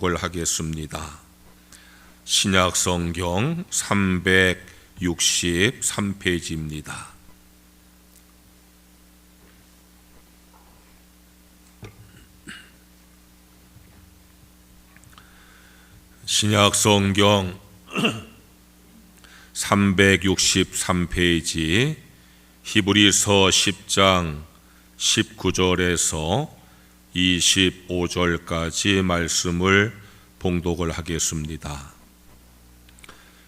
하겠습니다. 신약 성경 363페이지입니다. 신약 성경 363페이지 히브리서 10장 19절에서 25절까지 말씀을 봉독을 하겠습니다.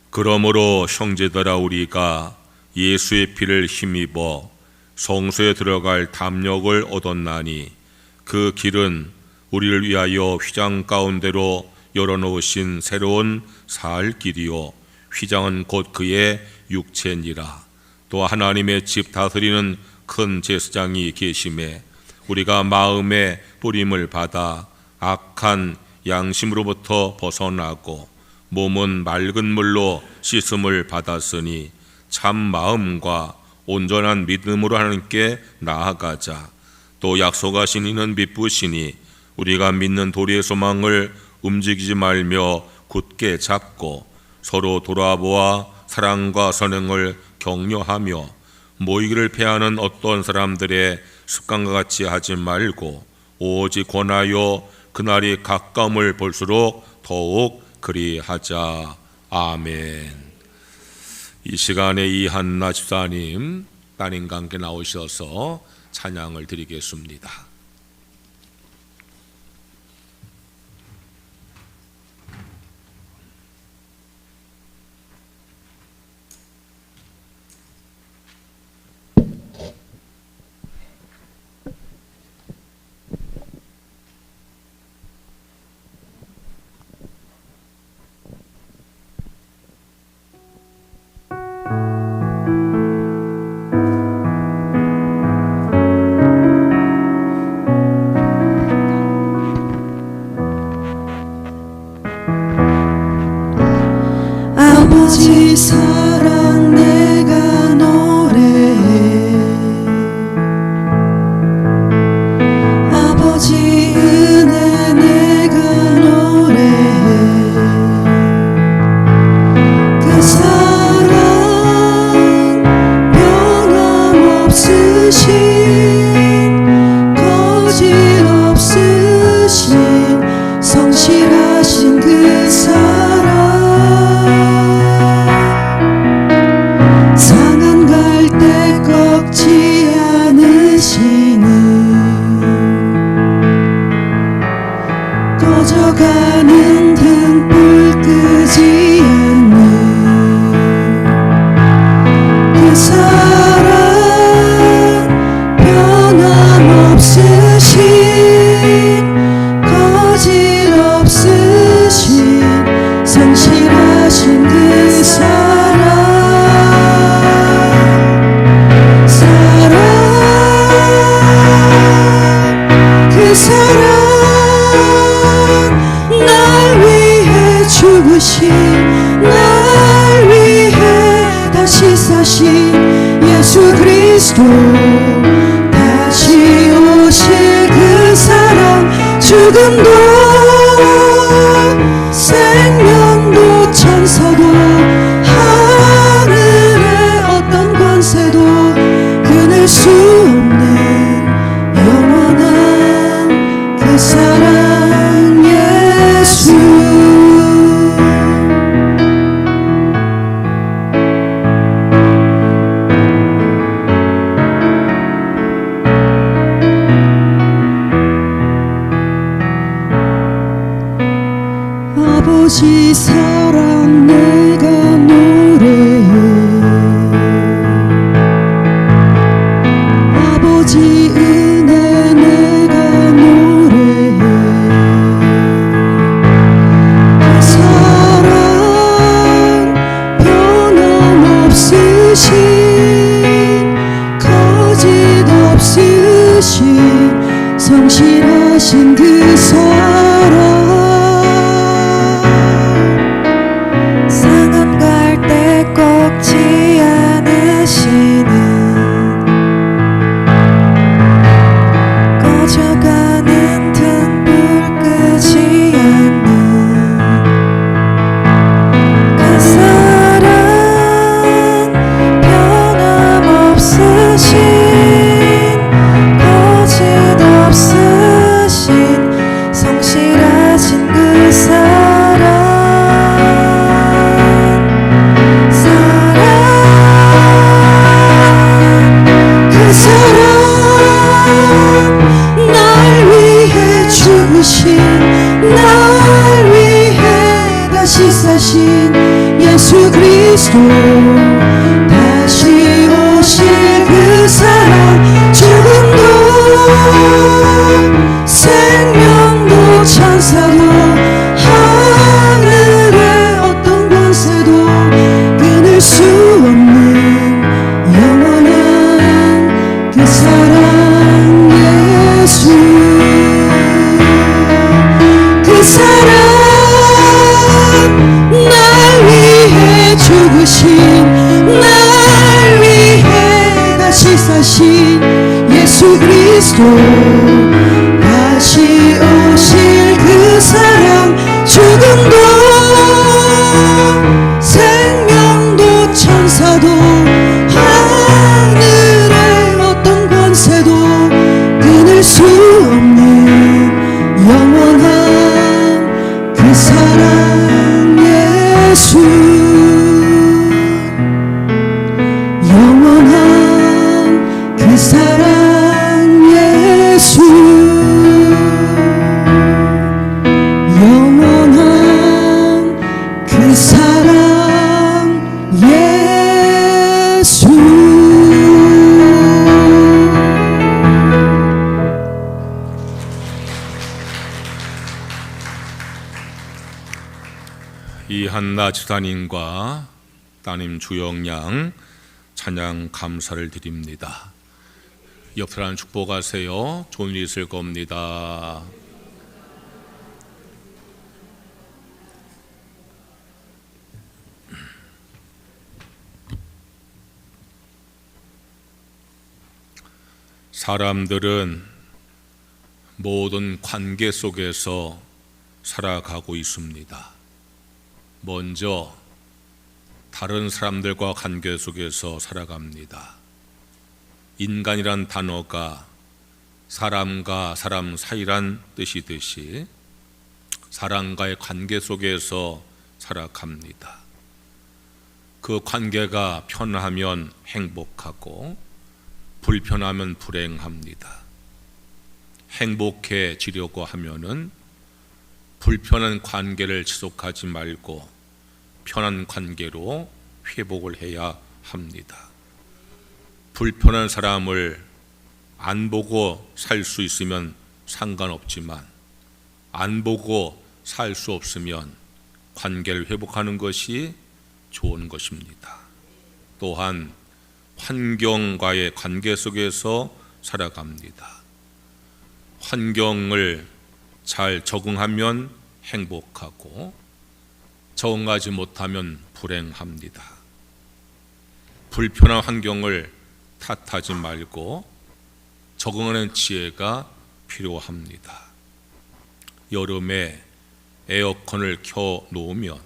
그러므로 형제들아, 우리가 예수의 피를 힘입어 성소에 들어갈 담력을 얻었나니 그 길은 우리를 위하여 휘장 가운데로 열어놓으신 새로운 살 길이요 휘장은 곧 그의 육체니라. 또 하나님의 집 다스리는 큰 제사장이 계심에 우리가 마음의 뿌림을 받아 악한 양심으로부터 벗어나고 몸은 맑은 물로 씻음을 받았으니 참 마음과 온전한 믿음으로 하나님께 나아가자. 또 약속하신 이는 미쁘시니 우리가 믿는 도리의 소망을 움직이지 말며 굳게 잡고 서로 돌아보아 사랑과 선행을 격려하며 모이기를 패하는 어떤 사람들의 습관과 같이 하지 말고 오직 권하여 그날이 가까움을 볼수록 더욱 그리하자. 아멘. 이 시간에 이한나 집사님 따님과 함께 나오셔서 찬양을 드리겠습니다. 아버지 사랑 내가 노래해, 아버지 은혜 내가 노래해. 그 사랑 변함없으신 거짓없으신 성실하신 그 사랑, 상한 갈 때 꺾지 않으시는 꺼져가는 등불 끄지 않는 그 사랑 변함없으신 거짓없으신 성실하신 그 사랑, 그 사랑 날 위해 죽으신, 날 위해 다시 사신 예수 그리스도, 다시 오실 그 사랑, 죽음도 생명도 천사도 하늘의 어떤 권세도 끊을 수 없는 영원한 그 사랑 예수. 아버지 사랑 내가 노래해, 아버지 은혜 내가 노래해. 그 사랑 변함없으신 거짓없으신 성실하신 그 사랑, 살아가신 예수 그리스도 다시 오실 그 사랑 죽음도 생명도 천사도 하늘의 어떤 권세도 끊을 수 없는 영원한 그 사랑 예수 그 사랑 날 위해 죽으신 날 위해 다시 사신 예수 그리스도 다시 오실 그 사랑 죽음도 생명도 천사도 하늘의 어떤 권세도 끊을 수 없는 영원한 그 사랑 예수 영원한 그 사랑 예수 영원한 그 사랑 예수 이한나 지사님과 따님 주영양 찬양 감사를 드립니다. 옆 사람 축복하세요. 좋은 일 있을 겁니다. 사람들은 모든 관계 속에서 살아가고 있습니다. 먼저 다른 사람들과 관계 속에서 살아갑니다. 인간이란 단어가 사람과 사람 사이란 뜻이듯이 사람과의 관계 속에서 살아갑니다. 그 관계가 편하면 행복하고 불편하면 불행합니다. 행복해지려고 하면은 불편한 관계를 지속하지 말고 편한 관계로 회복을 해야 합니다. 불편한 사람을 안 보고 살 수 있으면 상관없지만 안 보고 살 수 없으면 관계를 회복하는 것이 좋은 것입니다. 또한 환경과의 관계 속에서 살아갑니다. 환경을 잘 적응하면 행복하고 적응하지 못하면 불행합니다. 불편한 환경을 탓하지 말고 적응하는 지혜가 필요합니다. 여름에 에어컨을 켜 놓으면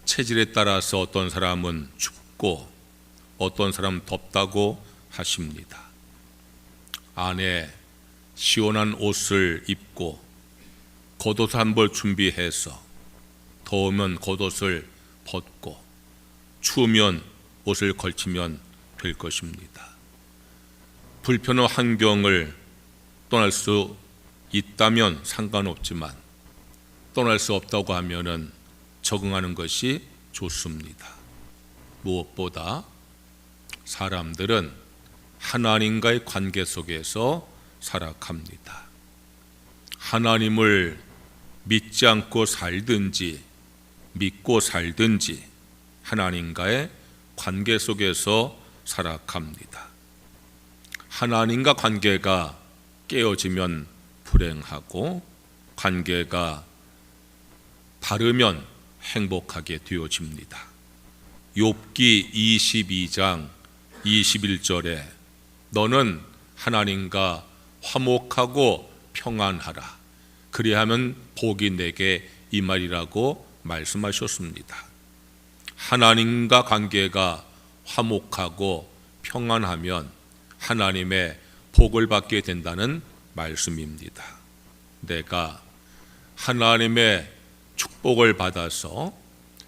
체질에 따라서 어떤 사람은 춥고 어떤 사람은 덥다고 하십니다. 안에 시원한 옷을 입고 겉옷 한 벌 준비해서 더우면 겉옷을 벗고 추우면 옷을 걸치면 될 것입니다. 불편한 환경을 떠날 수 있다면 상관없지만 떠날 수 없다고 하면은 적응하는 것이 좋습니다. 무엇보다 사람들은 하나님과의 관계 속에서 살아갑니다. 하나님을 믿지 않고 살든지 믿고 살든지 하나님과의 관계 속에서 살아갑니다. 하나님과 관계가 깨어지면 불행하고 관계가 다르면 행복하게 되어집니다. 욥기 22장 21절에 너는 하나님과 화목하고 평안하라. 그리하면 복이 내게 임하리라고 말씀하셨습니다. 하나님과 관계가 화목하고 평안하면 하나님의 복을 받게 된다는 말씀입니다. 내가 하나님의 축복을 받아서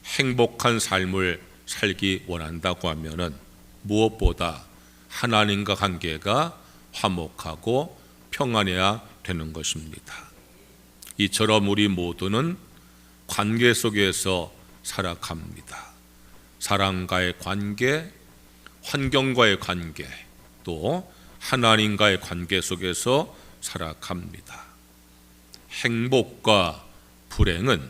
행복한 삶을 살기 원한다고 하면은 무엇보다 하나님과 관계가 화목하고 평안해야 되는 것입니다. 이처럼 우리 모두는 관계 속에서 살아갑니다. 사람과의 관계, 환경과의 관계, 또 하나님과의 관계 속에서 살아갑니다. 행복과 불행은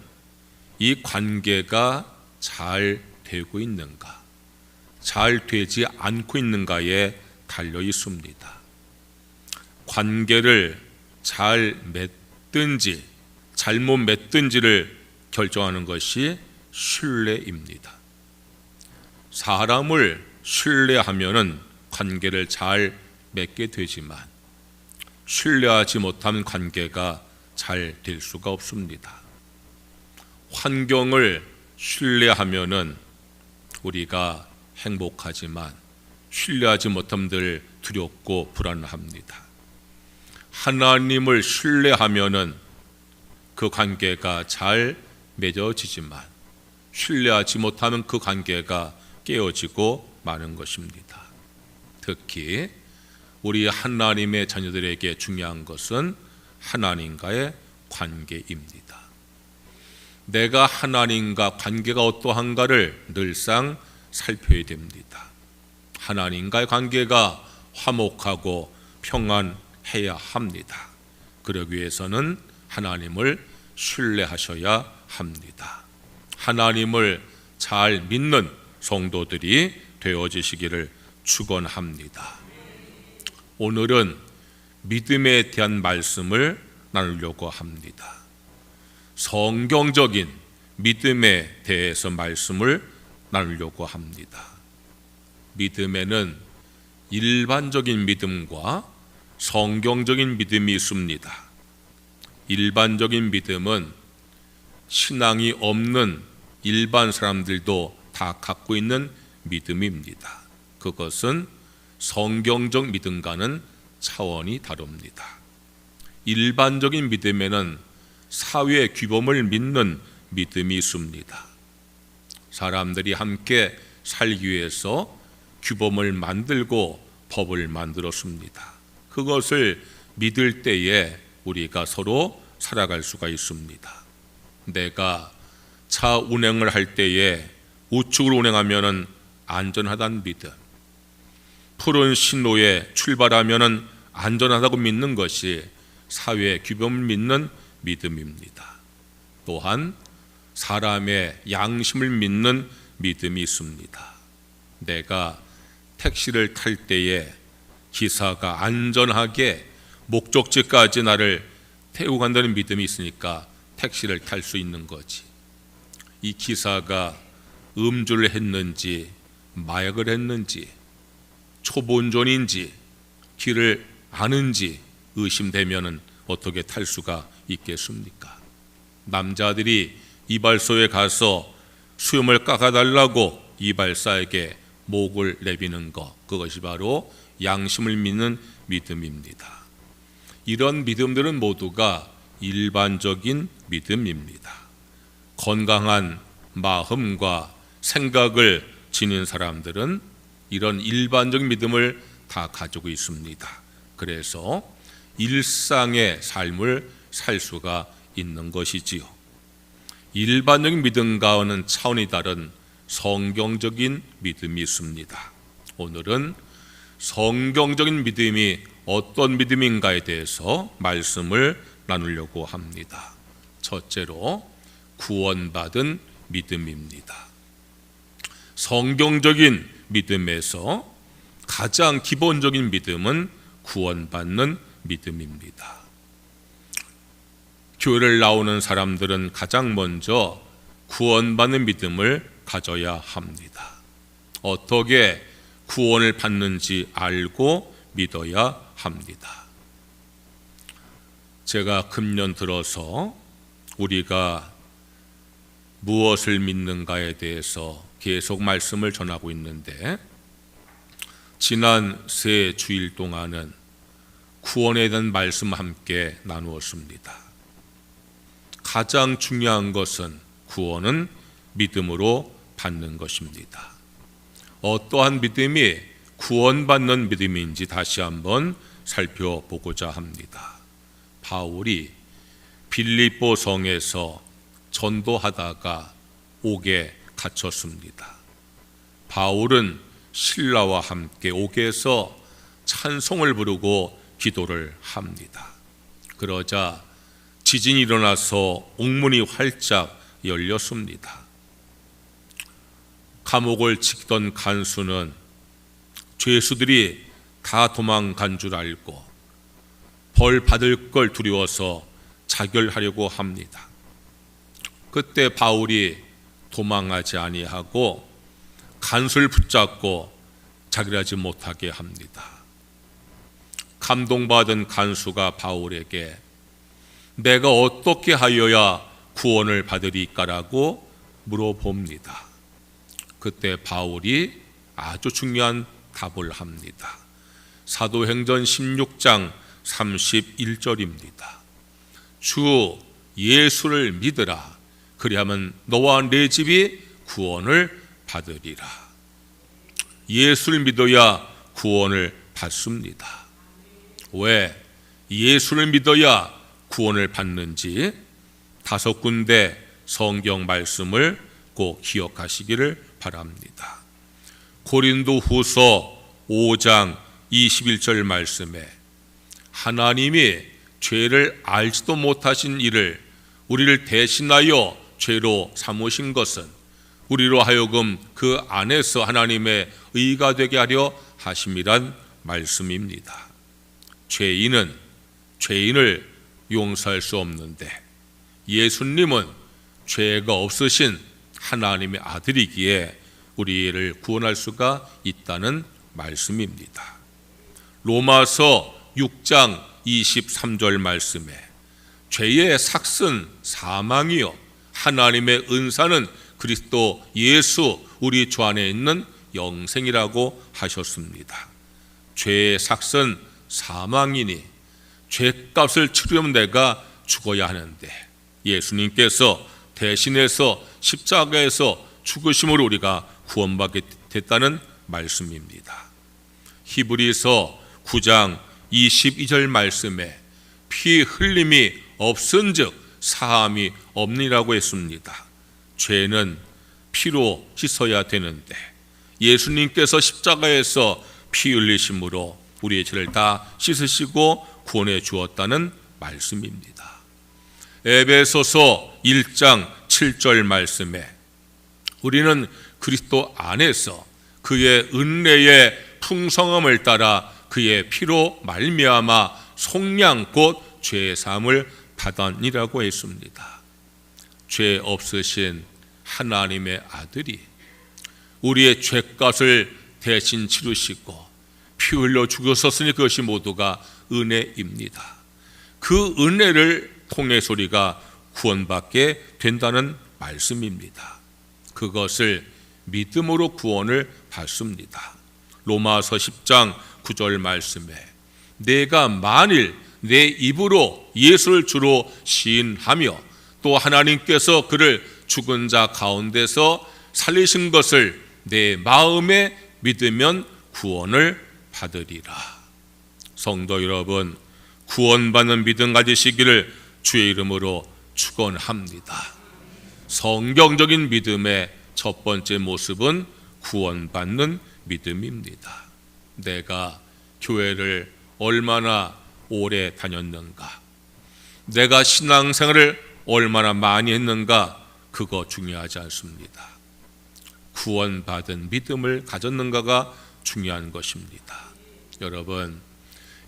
이 관계가 잘 되고 있는가, 잘 되지 않고 있는가에 달려 있습니다. 관계를 잘 맺든지 잘못 맺든지를 결정하는 것이 신뢰입니다. 사람을 신뢰하면은 관계를 잘 맺게 되지만 신뢰하지 못한 관계가 잘 될 수가 없습니다. 환경을 신뢰하면은 우리가 행복하지만 신뢰하지 못하면 늘 두렵고 불안합니다. 하나님을 신뢰하면은 그 관계가 잘 맺어지지만 신뢰하지 못하면 그 관계가 깨어지고 마는 것입니다. 특히 우리 하나님의 자녀들에게 중요한 것은 하나님과의 관계입니다. 내가 하나님과 관계가 어떠한가를 늘상 살펴야 됩니다. 하나님과의 관계가 화목하고 평안해야 합니다. 그러기 위해서는 하나님을 신뢰하셔야 합니다. 하나님을 잘 믿는 성도들이 되어지시기를 축원합니다. 오늘은 믿음에 대한 말씀을 나누려고 합니다. 성경적인 믿음에 대해서 말씀을 나누려고 합니다. 믿음에는 일반적인 믿음과 성경적인 믿음이 있습니다. 일반적인 믿음은 신앙이 없는 일반 사람들도 다 갖고 있는 믿음입니다. 그것은 성경적 믿음과는 차원이 다릅니다. 일반적인 믿음에는 사회 규범을 믿는 믿음이 있습니다. 사람들이 함께 살기 위해서 규범을 만들고 법을 만들었습니다. 그것을 믿을 때에 우리가 서로 살아갈 수가 있습니다. 내가 차 운행을 할 때에 우측으로 운행하면 안전하다는 믿음, 푸른 신로에 출발하면 안전하다고 믿는 것이 사회 규범을 믿는 믿음입니다. 또한 사람의 양심을 믿는 믿음이 있습니다. 내가 택시를 탈 때에 기사가 안전하게 목적지까지 나를 태우고 간다는 믿음이 있으니까 택시를 탈 수 있는 거지. 이 기사가 음주를 했는지 마약을 했는지 초보운전인지 길을 아는지 의심되면은 어떻게 탈 수가 있겠습니까? 남자들이 이발소에 가서 수염을 깎아달라고 이발사에게 목을 내비는 것, 그것이 바로 양심을 믿는 믿음입니다. 이런 믿음들은 모두가 일반적인 믿음입니다. 건강한 마음과 생각을 지닌 사람들은 이런 일반적인 믿음을 다 가지고 있습니다. 그래서 일상의 삶을 살 수가 있는 것이지요. 일반적인 믿음과는 차원이 다른 성경적인 믿음이 있습니다. 오늘은 성경적인 믿음이 어떤 믿음인가에 대해서 말씀을 나누려고 합니다. 첫째로 구원받은 믿음입니다. 성경적인 믿음에서 가장 기본적인 믿음은 구원받는 믿음입니다. 교회를 나오는 사람들은 가장 먼저 구원받는 믿음을 가져야 합니다. 어떻게 구원을 받는지 알고 믿어야 합니다. 제가 금년 들어서 우리가 무엇을 믿는가에 대해서 계속 말씀을 전하고 있는데, 지난 세 주일 동안은 구원에 대한 말씀 함께 나누었습니다. 가장 중요한 것은 구원은 믿음으로 받는 것입니다. 어떠한 믿음이 구원받는 믿음인지 다시 한번 살펴보고자 합니다. 바울이 빌립보 성에서 전도하다가 옥에 갇혔습니다. 바울은 신라와 함께 옥에서 찬송을 부르고 기도를 합니다. 그러자 지진이 일어나서 옥문이 활짝 열렸습니다. 감옥을 지키던 간수는 죄수들이 다 도망간 줄 알고 벌 받을 걸 두려워서 자결하려고 합니다. 그때 바울이 도망하지 아니하고 간수를 붙잡고 자결하지 못하게 합니다. 감동받은 간수가 바울에게 내가 어떻게 하여야 구원을 받으리까라고 물어봅니다. 그때 바울이 아주 중요한 답을 합니다. 사도행전 16장 31절입니다. 주 예수를 믿으라. 그리하면 너와 내 집이 구원을 받으리라. 예수를 믿어야 구원을 받습니다. 왜 예수를 믿어야 구원을 받는지 5군데 성경 말씀을 꼭 기억하시기를 바랍니다. 고린도후서 5장 21절 말씀에 하나님이 죄를 알지도 못하신 이를 우리를 대신하여 죄로 삼으신 것은 우리로 하여금 그 안에서 하나님의 의가 되게 하려 하심이란 말씀입니다. 죄인은 죄인을 용서할 수 없는데 예수님은 죄가 없으신 하나님의 아들이기에 우리를 구원할 수가 있다는 말씀입니다. 로마서 6장 23절 말씀에 죄의 삭은 사망이요 하나님의 은사는 그리스도 예수 우리 주 안에 있는 영생이라고 하셨습니다. 죄의 삭은 사망이니 죄값을 치르려면 내가 죽어야 하는데 예수님께서 대신해서 십자가에서 죽으심으로 우리가 구원받게 됐다는 말씀입니다. 히브리서 9장 22절 말씀에 피 흘림이 없은즉 사함이 없니라고 했습니다. 죄는 피로 씻어야 되는데 예수님께서 십자가에서 피 흘리심으로 우리의 죄를 다 씻으시고 구원해 주었다는 말씀입니다. 에베소서 1장 7절 말씀에 우리는 그리스도 안에서 그의 은혜의 풍성함을 따라 그의 피로 말미암아 속량 곧 죄 사함을 받았니라고 했습니다. 죄 없으신 하나님의 아들이 우리의 죄값을 대신 치르시고 피 흘려 죽으셨으니 그것이 모두가 은혜입니다. 그 은혜를 통해서 우리가 구원받게 된다는 말씀입니다. 그것을 믿음으로 구원을 받습니다. 로마서 10장 9절 말씀에 내가 만일 내 입으로 예수를 주로 시인하며 또 하나님께서 그를 죽은 자 가운데서 살리신 것을 내 마음에 믿으면 구원을 받으리라. 성도 여러분, 구원받는 믿음 가지시기를 주의 이름으로 축원합니다. 성경적인 믿음의 첫 번째 모습은 구원받는 믿음입니다. 내가 교회를 얼마나 오래 다녔는가, 내가 신앙생활을 얼마나 많이 했는가, 그거 중요하지 않습니다. 구원받은 믿음을 가졌는가가 중요한 것입니다. 여러분,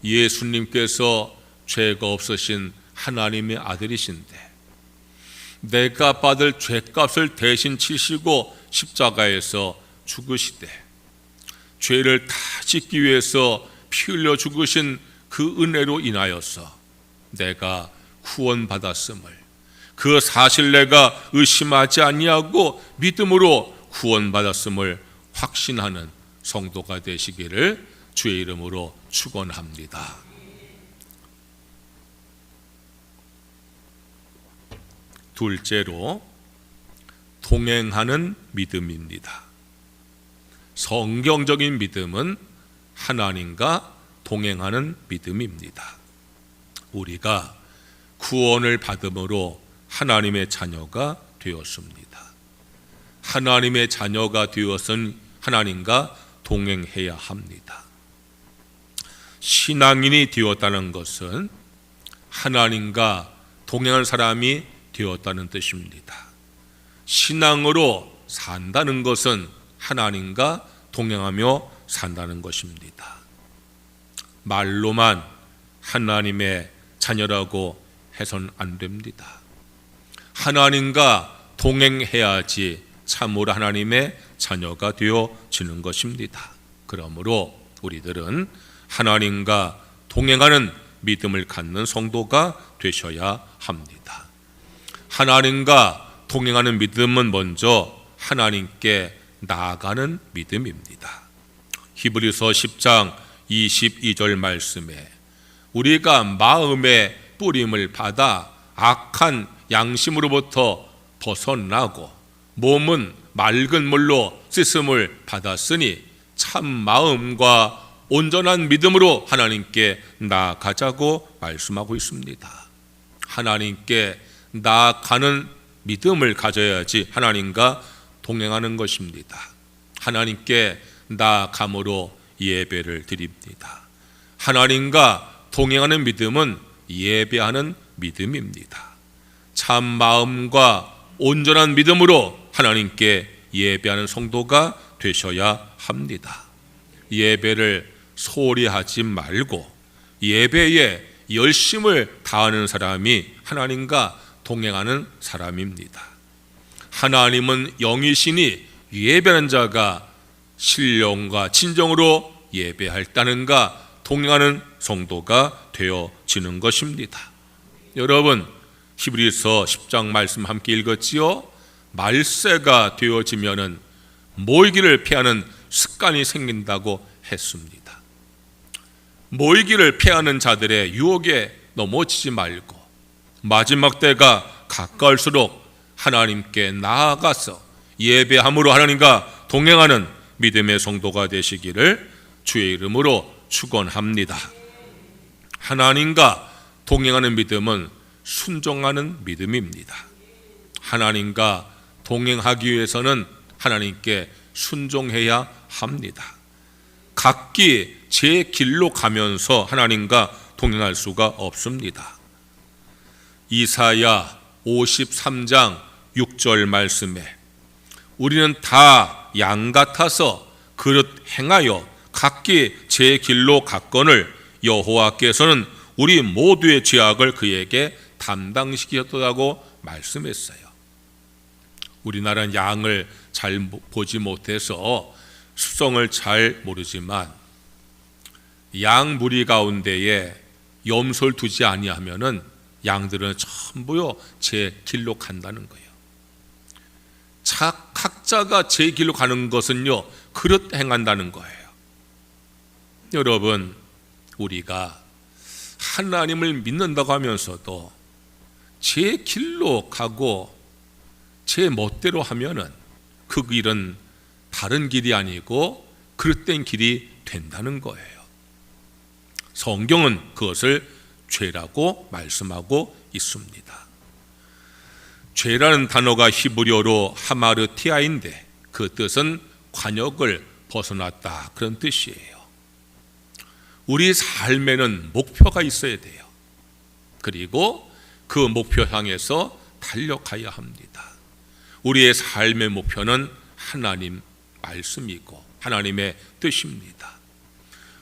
예수님께서 죄가 없으신 하나님의 아들이신데 내가 받을 죄값을 대신 치시고 십자가에서 죽으시되 죄를 다 씻기 위해서 피 흘려 죽으신 그 은혜로 인하여서 내가 구원받았음을, 그 사실 내가 의심하지 아니하고 믿음으로 구원받았음을 확신하는 성도가 되시기를 주의 이름으로 축원합니다. 둘째로 동행하는 믿음입니다. 성경적인 믿음은 하나님과 동행하는 믿음입니다. 우리가 구원을 받음으로 하나님의 자녀가 되었습니다. 하나님의 자녀가 되어선 하나님과 동행해야 합니다. 신앙인이 되었다는 것은 하나님과 동행할 사람이 되었다는 뜻입니다. 신앙으로 산다는 것은 하나님과 동행하며 산다는 것입니다. 말로만 하나님의 자녀라고 해서는 안 됩니다. 하나님과 동행해야지 참으로 하나님의 자녀가 되어지는 것입니다. 그러므로 우리들은 하나님과 동행하는 믿음을 갖는 성도가 되셔야 합니다. 하나님과 동행하는 믿음은 먼저 하나님께 나아가는 믿음입니다. 히브리서 10장 22절 말씀에 우리가 마음의 뿌림을 받아 악한 양심으로부터 벗어나고 몸은 맑은 물로 씻음을 받았으니 참 마음과 온전한 믿음으로 하나님께 나아가자고 말씀하고 있습니다. 하나님께 나아가는 믿음을 가져야지 하나님과 동행하는 것입니다. 하나님께 나아감으로 예배를 드립니다. 하나님과 동행하는 믿음은 예배하는 믿음입니다. 참 마음과 온전한 믿음으로 하나님께 예배하는 성도가 되셔야 합니다. 예배를 소홀히 하지 말고 예배에 열심을 다하는 사람이 하나님과 동행하는 사람입니다. 하나님은 영이시니 예배하는 자가 신령과 진정으로 예배할 따는가 동행하는 성도가 되어지는 것입니다. 여러분, 히브리서 10장 말씀 함께 읽었지요? 말세가 되어지면은 모이기를 피하는 습관이 생긴다고 했습니다. 모이기를 피하는 자들의 유혹에 넘어지지 말고 마지막 때가 가까울수록 하나님께 나아가서 예배함으로 하나님과 동행하는 믿음의 성도가 되시기를 주의 이름으로 축원합니다. 하나님과 동행하는 믿음은 순종하는 믿음입니다. 하나님과 동행하기 위해서는 하나님께 순종해야 합니다. 각기 제 길로 가면서 하나님과 동행할 수가 없습니다. 이사야 53장 6절 말씀에 우리는 다 양 같아서 그릇 행하여 각기 제 길로 갔거늘 여호와께서는 우리 모두의 죄악을 그에게 담당시켰다고 말씀했어요. 우리나라는 양을 잘 보지 못해서 습성을 잘 모르지만 양 무리 가운데에 염소를 두지 아니하면은 양들은 전부요 제 길로 간다는 거예요. 각자가 제 길로 가는 것은요 그릇 행한다는 거예요. 여러분, 우리가 하나님을 믿는다고 하면서도 제 길로 가고 제 멋대로 하면은 그 길은 다른 길이 아니고 그릇된 길이 된다는 거예요. 성경은 그것을 죄라고 말씀하고 있습니다. 죄라는 단어가 히브리어로 하마르티아인데 그 뜻은 관역을 벗어났다 그런 뜻이에요. 우리 삶에는 목표가 있어야 돼요. 그리고 그 목표 향해서 달려가야 합니다. 우리의 삶의 목표는 하나님 말씀이고 하나님의 뜻입니다.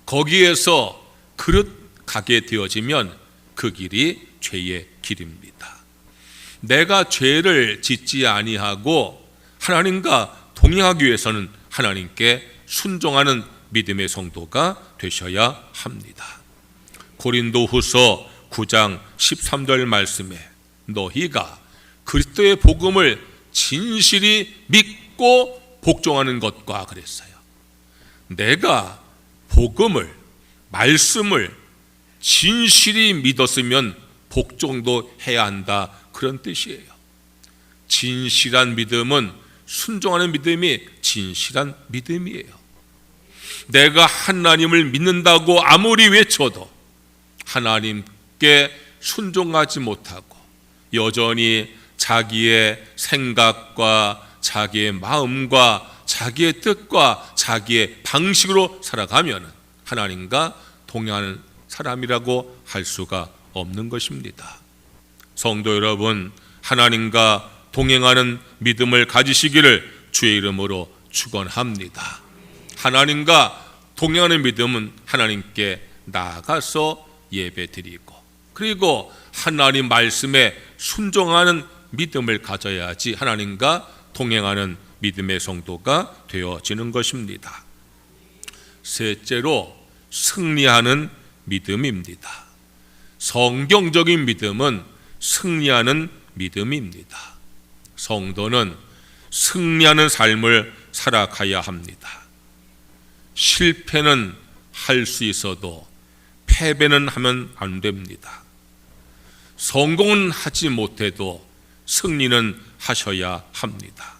거기에서 그릇 가게 되어지면 그 길이 죄의 길입니다. 내가 죄를 짓지 아니하고 하나님과 동행하기 위해서는 하나님께 순종하는 믿음의 성도가 되셔야 합니다. 고린도후서 9장 13절 말씀에 너희가 그리스도의 복음을 진실이 믿고 복종하는 것과 그랬어요. 내가 복음을 말씀을 진실이 믿었으면 복종도 해야 한다 그런 뜻이에요. 진실한 믿음은 순종하는 믿음이 진실한 믿음이에요. 내가 하나님을 믿는다고 아무리 외쳐도 하나님께 순종하지 못하고 여전히 자기의 생각과 자기의 마음과 자기의 뜻과 자기의 방식으로 살아가면 하나님과 동행하는 사람이라고 할 수가 없는 것입니다. 성도 여러분, 하나님과 동행하는 믿음을 가지시기를 주의 이름으로 축원합니다. 하나님과 동행하는 믿음은 하나님께 나아가서 예배드리고, 그리고 하나님 말씀에 순종하는 믿음을 가져야지 하나님과 동행하는 믿음의 성도가 되어지는 것입니다. 셋째로 승리하는 믿음입니다. 성경적인 믿음은 승리하는 믿음입니다. 성도는 승리하는 삶을 살아가야 합니다. 실패는 할 수 있어도 패배는 하면 안 됩니다. 성공은 하지 못해도 승리는 하셔야 합니다.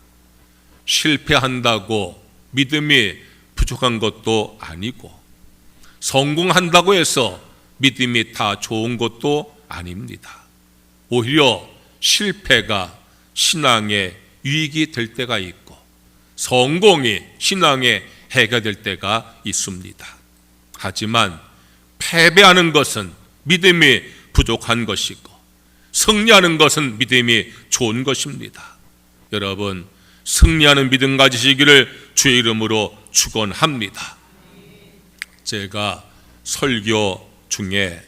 실패한다고 믿음이 부족한 것도 아니고, 성공한다고 해서 믿음이 다 좋은 것도 아닙니다. 오히려 실패가 신앙의 유익이 될 때가 있고, 성공이 신앙의 해가 될 때가 있습니다. 하지만 패배하는 것은 믿음이 부족한 것이고, 승리하는 것은 믿음이 좋은 것입니다. 여러분, 승리하는 믿음 가지시기를 주의 이름으로 축원합니다. 제가 설교 중에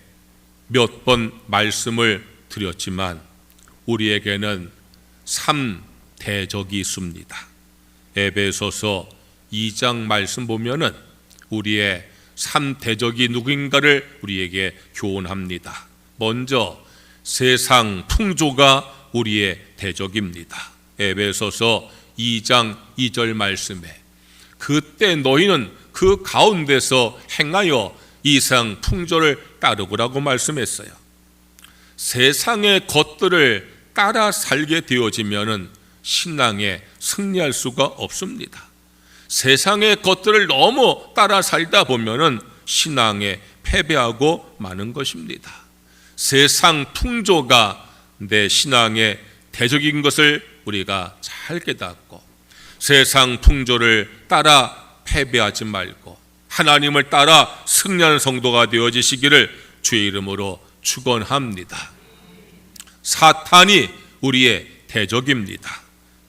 몇 번 말씀을 드렸지만 우리에게는 3대적이 있습니다. 에베소서 2장 말씀 보면은 우리의 3대적이 누구인가를 우리에게 교훈합니다. 먼저 세상 풍조가 우리의 대적입니다. 에베소서 2장 2절 말씀에 그때 너희는 그 가운데서 행하여 이상 풍조를 따르고라고 말씀했어요. 세상의 것들을 따라 살게 되어지면은 신앙에 승리할 수가 없습니다. 세상의 것들을 너무 따라 살다 보면은 신앙에 패배하고 마는 것입니다. 세상 풍조가 내 신앙의 대적인 것을 우리가 잘 깨닫고, 세상 풍조를 따라 패배하지 말고 하나님을 따라 승리하는 성도가 되어지시기를 주의 이름으로 축원합니다. 사탄이 우리의 대적입니다.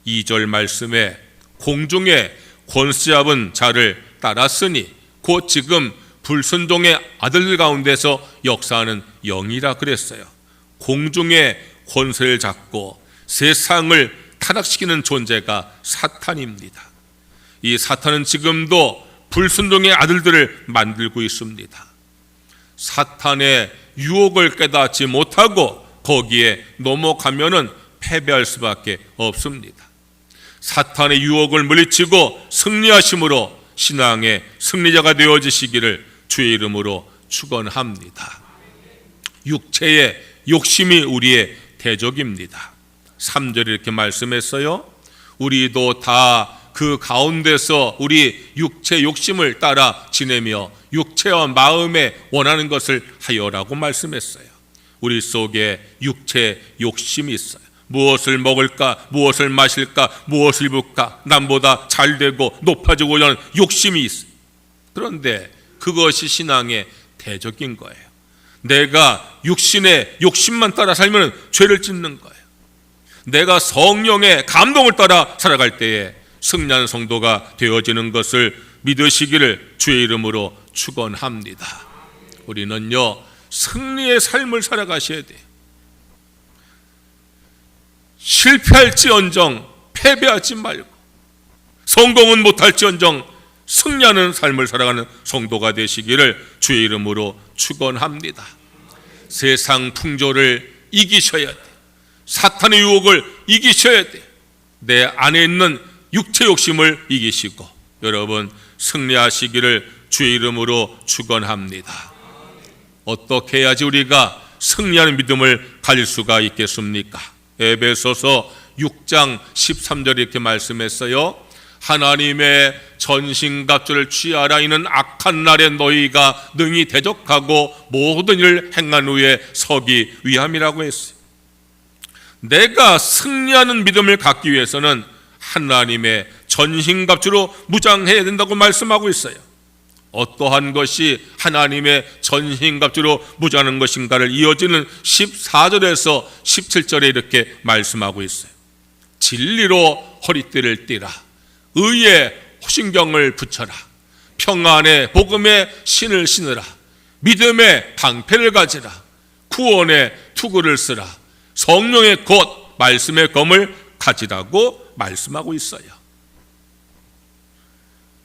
2절 말씀에 공중에 권세 잡은 자를 따랐으니 곧 지금 불순종의 아들들 가운데서 역사하는 영이라 그랬어요. 공중에 권세를 잡고 세상을 타락시키는 존재가 사탄입니다. 이 사탄은 지금도 불순종의 아들들을 만들고 있습니다. 사탄의 유혹을 깨닫지 못하고 거기에 넘어가면은 패배할 수밖에 없습니다. 사탄의 유혹을 물리치고 승리하심으로 신앙의 승리자가 되어지시기를 주의 이름으로 축원합니다. 육체의 욕심이 우리의 대적입니다. 3절에 이렇게 말씀했어요. 우리도 다 그 가운데서 우리 육체 욕심을 따라 지내며 육체와 마음에 원하는 것을 하여라고 말씀했어요. 우리 속에 육체 욕심이 있어요. 무엇을 먹을까, 무엇을 마실까, 무엇을 입을까, 남보다 잘되고 높아지고자 하는 욕심이 있어요. 그런데 그것이 신앙의 대적인 거예요. 내가 육신의 욕심만 따라 살면 죄를 짓는 거예요. 내가 성령의 감동을 따라 살아갈 때에 승리하는 성도가 되어지는 것을 믿으시기를 주의 이름으로 축원합니다. 우리는요, 승리의 삶을 살아가셔야 돼요. 실패할지언정 패배하지 말고, 성공은 못할지언정 승리하는 삶을 살아가는 성도가 되시기를 주의 이름으로 축원합니다. 세상 풍조를 이기셔야 돼. 사탄의 유혹을 이기셔야 돼. 내 안에 있는 육체 욕심을 이기시고 여러분 승리하시기를 주의 이름으로 축원합니다. 어떻게 해야지 우리가 승리하는 믿음을 가질 수가 있겠습니까? 에베소서 6장 13절에 이렇게 말씀했어요. 하나님의 전신갑주를 취하라. 이는 악한 날에 너희가 능히 대적하고 모든 일을 행한 후에 서기 위함이라고 했어요. 내가 승리하는 믿음을 갖기 위해서는 하나님의 전신갑주로 무장해야 된다고 말씀하고 있어요. 어떠한 것이 하나님의 전신갑주로 무장하는 것인가를 이어지는 14절에서 17절에 이렇게 말씀하고 있어요. 진리로 허리띠를 띠라. 의에 호신경을 붙여라. 평안의 복음의 신을 신으라. 믿음의 방패를 가지라. 구원의 투구를 쓰라. 성령의 곧 말씀의 검을 가지라고 말씀하고 있어요.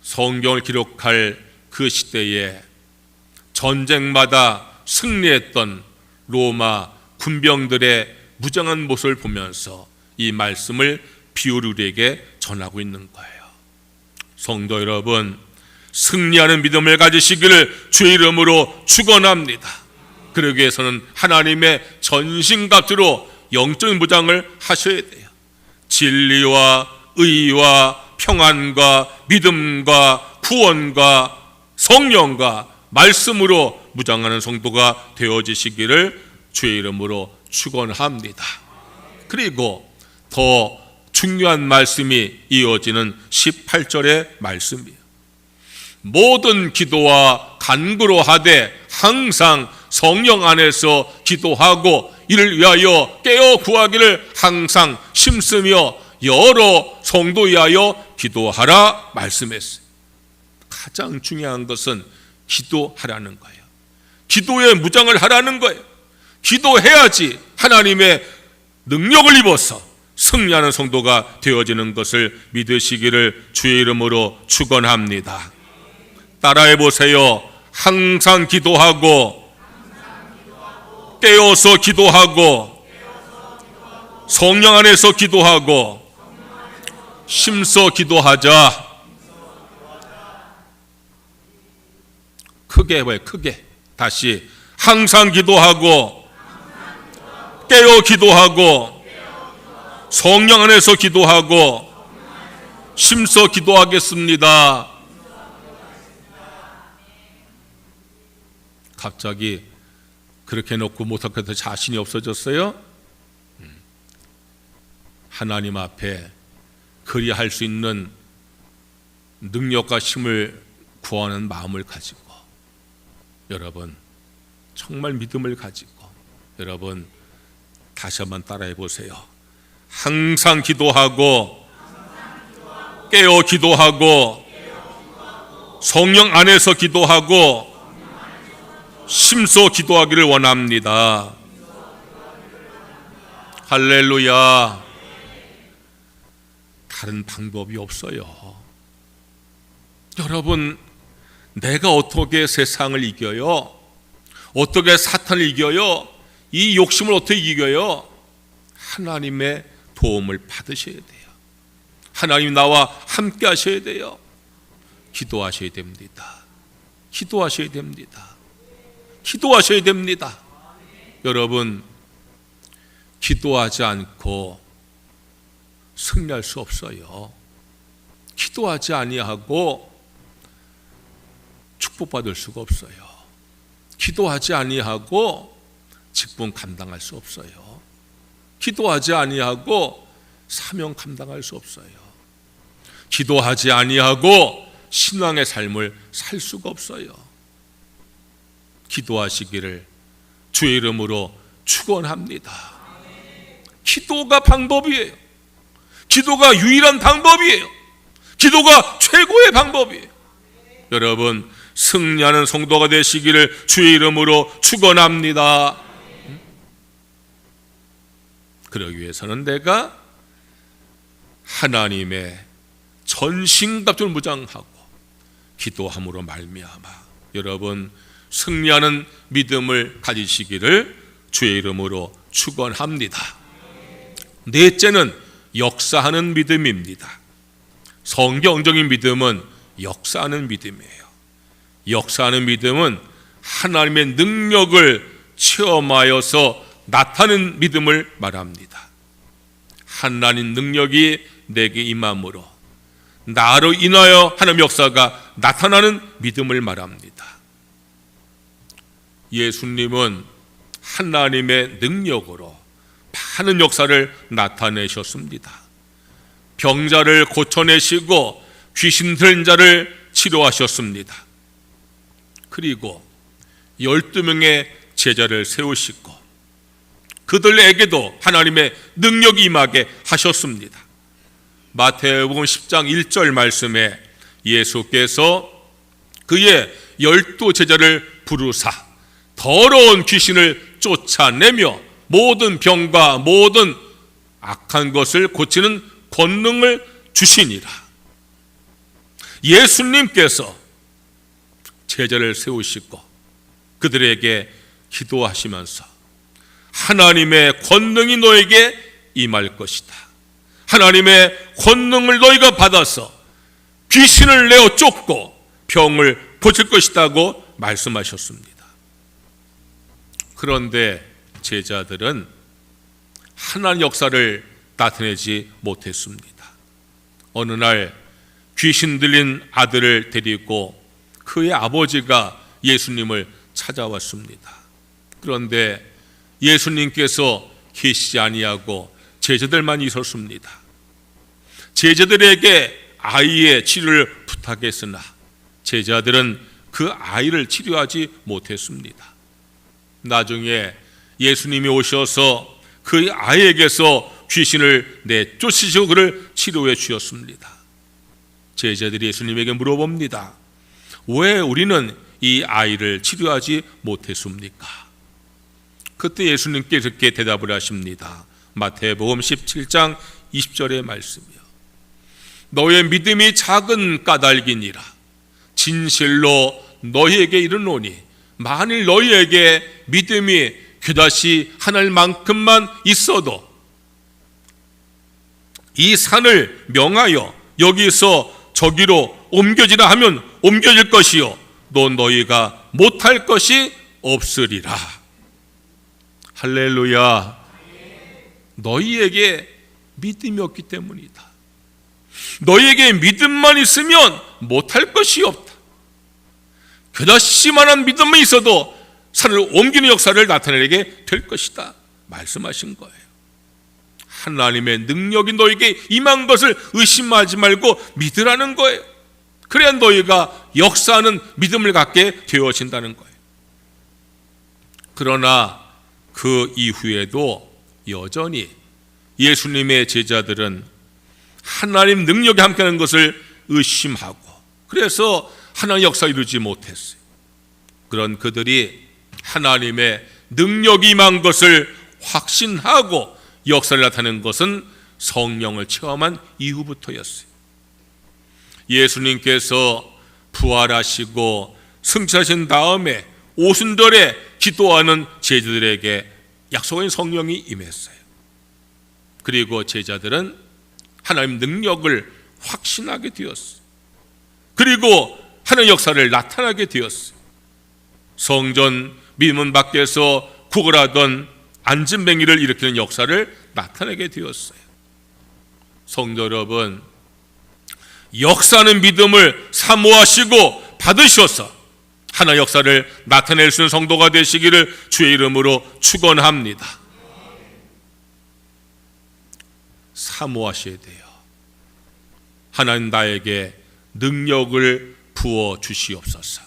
성경을 기록할 그 시대에 전쟁마다 승리했던 로마 군병들의 무장한 모습을 보면서 이 말씀을 비유로 우리에게 전하고 있는 거예요. 성도 여러분, 승리하는 믿음을 가지시기를 주의 이름으로 축원합니다. 그러기 위해서는 하나님의 전신갑주로 영적인 무장을 하셔야 돼요. 진리와 의와 평안과 믿음과 구원과 성령과 말씀으로 무장하는 성도가 되어지시기를 주의 이름으로 축원합니다. 그리고 더 중요한 말씀이 이어지는 18절의 말씀이에요. 모든 기도와 간구로 하되 항상 성령 안에서 기도하고 이를 위하여 깨어 구하기를 항상 심쓰며 여러 성도 위하여 기도하라 말씀했어요. 가장 중요한 것은 기도하라는 거예요. 기도에 무장을 하라는 거예요. 기도해야지 하나님의 능력을 입어서 승리하는 성도가 되어지는 것을 믿으시기를 주의 이름으로 축원합니다. 따라해 보세요. 항상 기도하고 깨어서 기도하고 성령 안에서 기도하고 심써 기도하자. 크게 해봐요. 크게. 다시 항상 기도하고 깨어 기도하고 성령 안에서 기도하고 심써 기도하겠습니다. 갑자기 그렇게 놓고 못하겠다 자신이 없어졌어요? 하나님 앞에 그리할 수 있는 능력과 힘을 구하는 마음을 가지고 여러분 정말 믿음을 가지고 여러분 다시 한번 따라해 보세요. 항상 기도하고 깨어 기도하고 성령 안에서 기도하고 심써 기도하기를 원합니다. 할렐루야. 다른 방법이 없어요. 여러분, 내가 어떻게 세상을 이겨요? 어떻게 사탄을 이겨요? 이 욕심을 어떻게 이겨요? 하나님의 도움을 받으셔야 돼요. 하나님 나와 함께 하셔야 돼요. 기도하셔야 됩니다. 기도하셔야 됩니다. 기도하셔야 됩니다. 여러분, 기도하지 않고 승리할 수 없어요. 기도하지 아니하고 축복받을 수가 없어요. 기도하지 아니하고 직분 감당할 수 없어요. 기도하지 아니하고 사명 감당할 수 없어요. 기도하지 아니하고 신앙의 삶을 살 수가 없어요. 기도하시기를 주의 이름으로 축원합니다. 기도가 방법이에요. 기도가 유일한 방법이에요. 기도가 최고의 방법이에요. 여러분, 승리하는 성도가 되시기를 주의 이름으로 축원합니다. 그러기 위해서는 내가 하나님의 전신갑주를 무장하고 기도함으로 말미암아 여러분 승리하는 믿음을 가지시기를 주의 이름으로 축원합니다. 넷째는 역사하는 믿음입니다. 성경적인 믿음은 역사하는 믿음이에요. 역사하는 믿음은 하나님의 능력을 체험하여서 나타나는 믿음을 말합니다. 하나님 능력이 내게 임함으로 나로 인하여 하나님의 역사가 나타나는 믿음을 말합니다. 예수님은 하나님의 능력으로 많은 역사를 나타내셨습니다. 병자를 고쳐내시고 귀신 들린 자를 치료하셨습니다. 그리고 12명의 제자를 세우시고 그들에게도 하나님의 능력이 임하게 하셨습니다. 마태복음 10장 1절 말씀에 예수께서 그의 12제자를 부르사 더러운 귀신을 쫓아내며 모든 병과 모든 악한 것을 고치는 권능을 주시니라. 예수님께서 제자를 세우시고 그들에게 기도하시면서 하나님의 권능이 너에게 임할 것이다. 하나님의 권능을 너희가 받아서 귀신을 내어 쫓고 병을 고칠 것이다고 말씀하셨습니다. 그런데 제자들은 하나님 역사를 나타내지 못했습니다. 어느 날 귀신 들린 아들을 데리고 그의 아버지가 예수님을 찾아왔습니다. 그런데 예수님께서 계시지 아니하고 제자들만 있었습니다. 제자들에게 아이의 치료를 부탁했으나 제자들은 그 아이를 치료하지 못했습니다. 나중에 예수님이 오셔서 그 아이에게서 귀신을 내쫓으시고 그를 치료해 주셨습니다. 제자들이 예수님에게 물어봅니다. 왜 우리는 이 아이를 치료하지 못했습니까? 그때 예수님께서 이렇게 대답을 하십니다. 마태복음 17장 20절의 말씀이요. 너의 믿음이 작은 까닭이니라. 진실로 너희에게 이르노니 만일 너희에게 믿음이 그다시 하늘만큼만 있어도 이 산을 명하여 여기서 저기로 옮겨지라 하면 옮겨질 것이요 또 너희가 못할 것이 없으리라. 할렐루야. 너희에게 믿음이 없기 때문이다. 너희에게 믿음만 있으면 못할 것이 없다. 그다시만한 믿음만 있어도 산을 옮기는 역사를 나타내게 될 것이다 말씀하신 거예요. 하나님의 능력이 너에게 임한 것을 의심하지 말고 믿으라는 거예요. 그래야 너희가 역사하는 믿음을 갖게 되어진다는 거예요. 그러나 그 이후에도 여전히 예수님의 제자들은 하나님 능력이 함께하는 것을 의심하고 그래서 하나님 역사 이루지 못했어요. 그런 그들이 하나님의 능력이 임한 것을 확신하고 역사를 나타내는 것은 성령을 체험한 이후부터였어요. 예수님께서 부활하시고 승천하신 다음에 오순절에 기도하는 제자들에게 약속한 성령이 임했어요. 그리고 제자들은 하나님 능력을 확신하게 되었어요. 그리고 하나님 역사를 나타나게 되었어요. 성전 미문 밖에서 구걸하던 안진뱅이를 일으키는 역사를 나타내게 되었어요. 성도 여러분, 역사는 믿음을 사모하시고 받으셔서 하나님 역사를 나타낼 수 있는 성도가 되시기를 주의 이름으로 축원합니다. 사모하셔야 돼요. 하나님 나에게 능력을 부어 주시옵소서.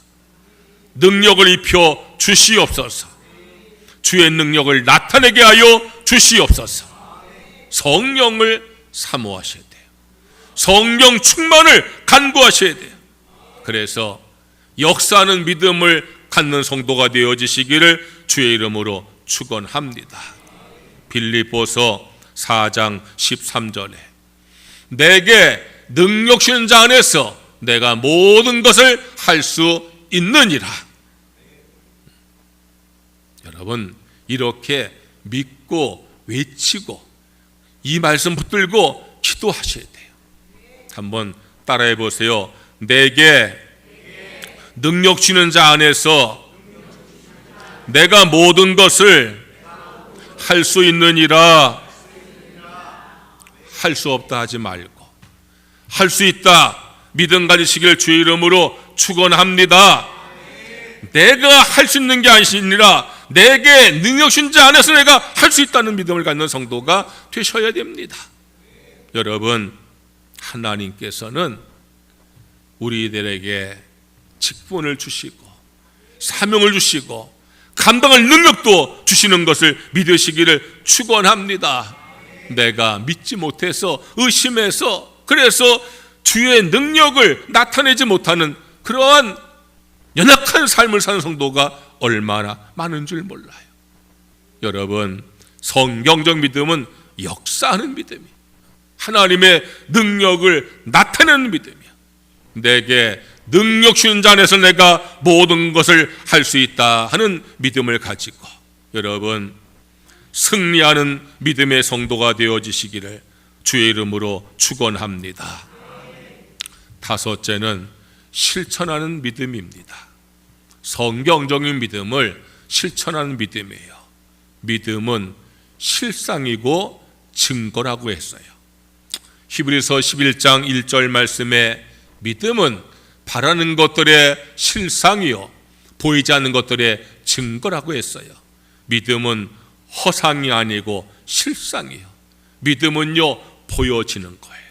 능력을 입혀 주시옵소서. 주의 능력을 나타내게 하여 주시옵소서. 성령을 사모하셔야 돼요. 성령 충만을 간구하셔야 돼요. 그래서 역사하는 믿음을 갖는 성도가 되어지시기를 주의 이름으로 축원합니다. 빌립보서 4장 13절에 내게 능력 주는 자 안에서 내가 모든 것을 할 수 있느니라. 여러분, 이렇게 믿고 외치고 이 말씀 붙들고 기도하셔야 돼요. 한번 따라해 보세요. 내게 능력 주는 자 안에서 내가 모든 것을 할 수 있느니라. 할 수 없다 하지 말고 할 수 있다 믿음 가지시길 주의 이름으로 축원합니다. 내가 할 수 있는 게 아니니라 내게 능력 주신 자 안에서 내가 할 수 있다는 믿음을 갖는 성도가 되셔야 됩니다. 여러분, 하나님께서는 우리들에게 직분을 주시고 사명을 주시고 감당할 능력도 주시는 것을 믿으시기를 축원합니다. 내가 믿지 못해서 의심해서 그래서 주의 능력을 나타내지 못하는 그러한 연약한 삶을 사는 성도가 얼마나 많은 줄 몰라요. 여러분, 성경적 믿음은 역사하는 믿음이, 하나님의 능력을 나타내는 믿음이야. 내게 능력 주는 자 안에서 내가 모든 것을 할 수 있다 하는 믿음을 가지고 여러분 승리하는 믿음의 성도가 되어지시기를 주의 이름으로 축원합니다. 다섯째는 실천하는 믿음입니다. 성경적인 믿음을 실천하는 믿음이에요. 믿음은 실상이고 증거라고 했어요. 히브리서 11장 1절 말씀에 믿음은 바라는 것들의 실상이요 보이지 않는 것들의 증거라고 했어요. 믿음은 허상이 아니고 실상이요. 믿음은요 보여지는 거예요.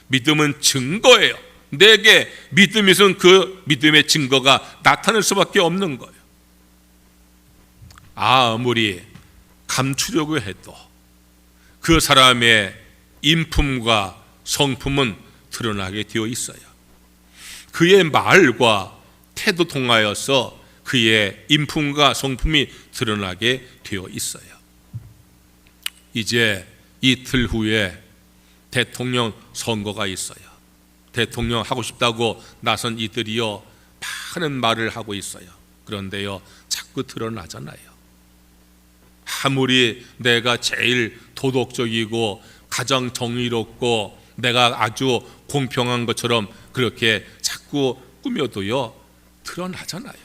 믿음은 증거예요. 내게 믿음이 있으면 그 믿음의 증거가 나타날 수밖에 없는 거예요. 아무리 감추려고 해도 그 사람의 인품과 성품은 드러나게 되어 있어요. 그의 말과 태도 통하여서 그의 인품과 성품이 드러나게 되어 있어요. 이제 이틀 후에 대통령 선거가 있어요. 대통령 하고 싶다고 나선 이들이요 많은 말을 하고 있어요. 그런데요 자꾸 드러나잖아요. 아무리 내가 제일 도덕적이고 가장 정의롭고 내가 아주 공평한 것처럼 그렇게 자꾸 꾸며도요 드러나잖아요.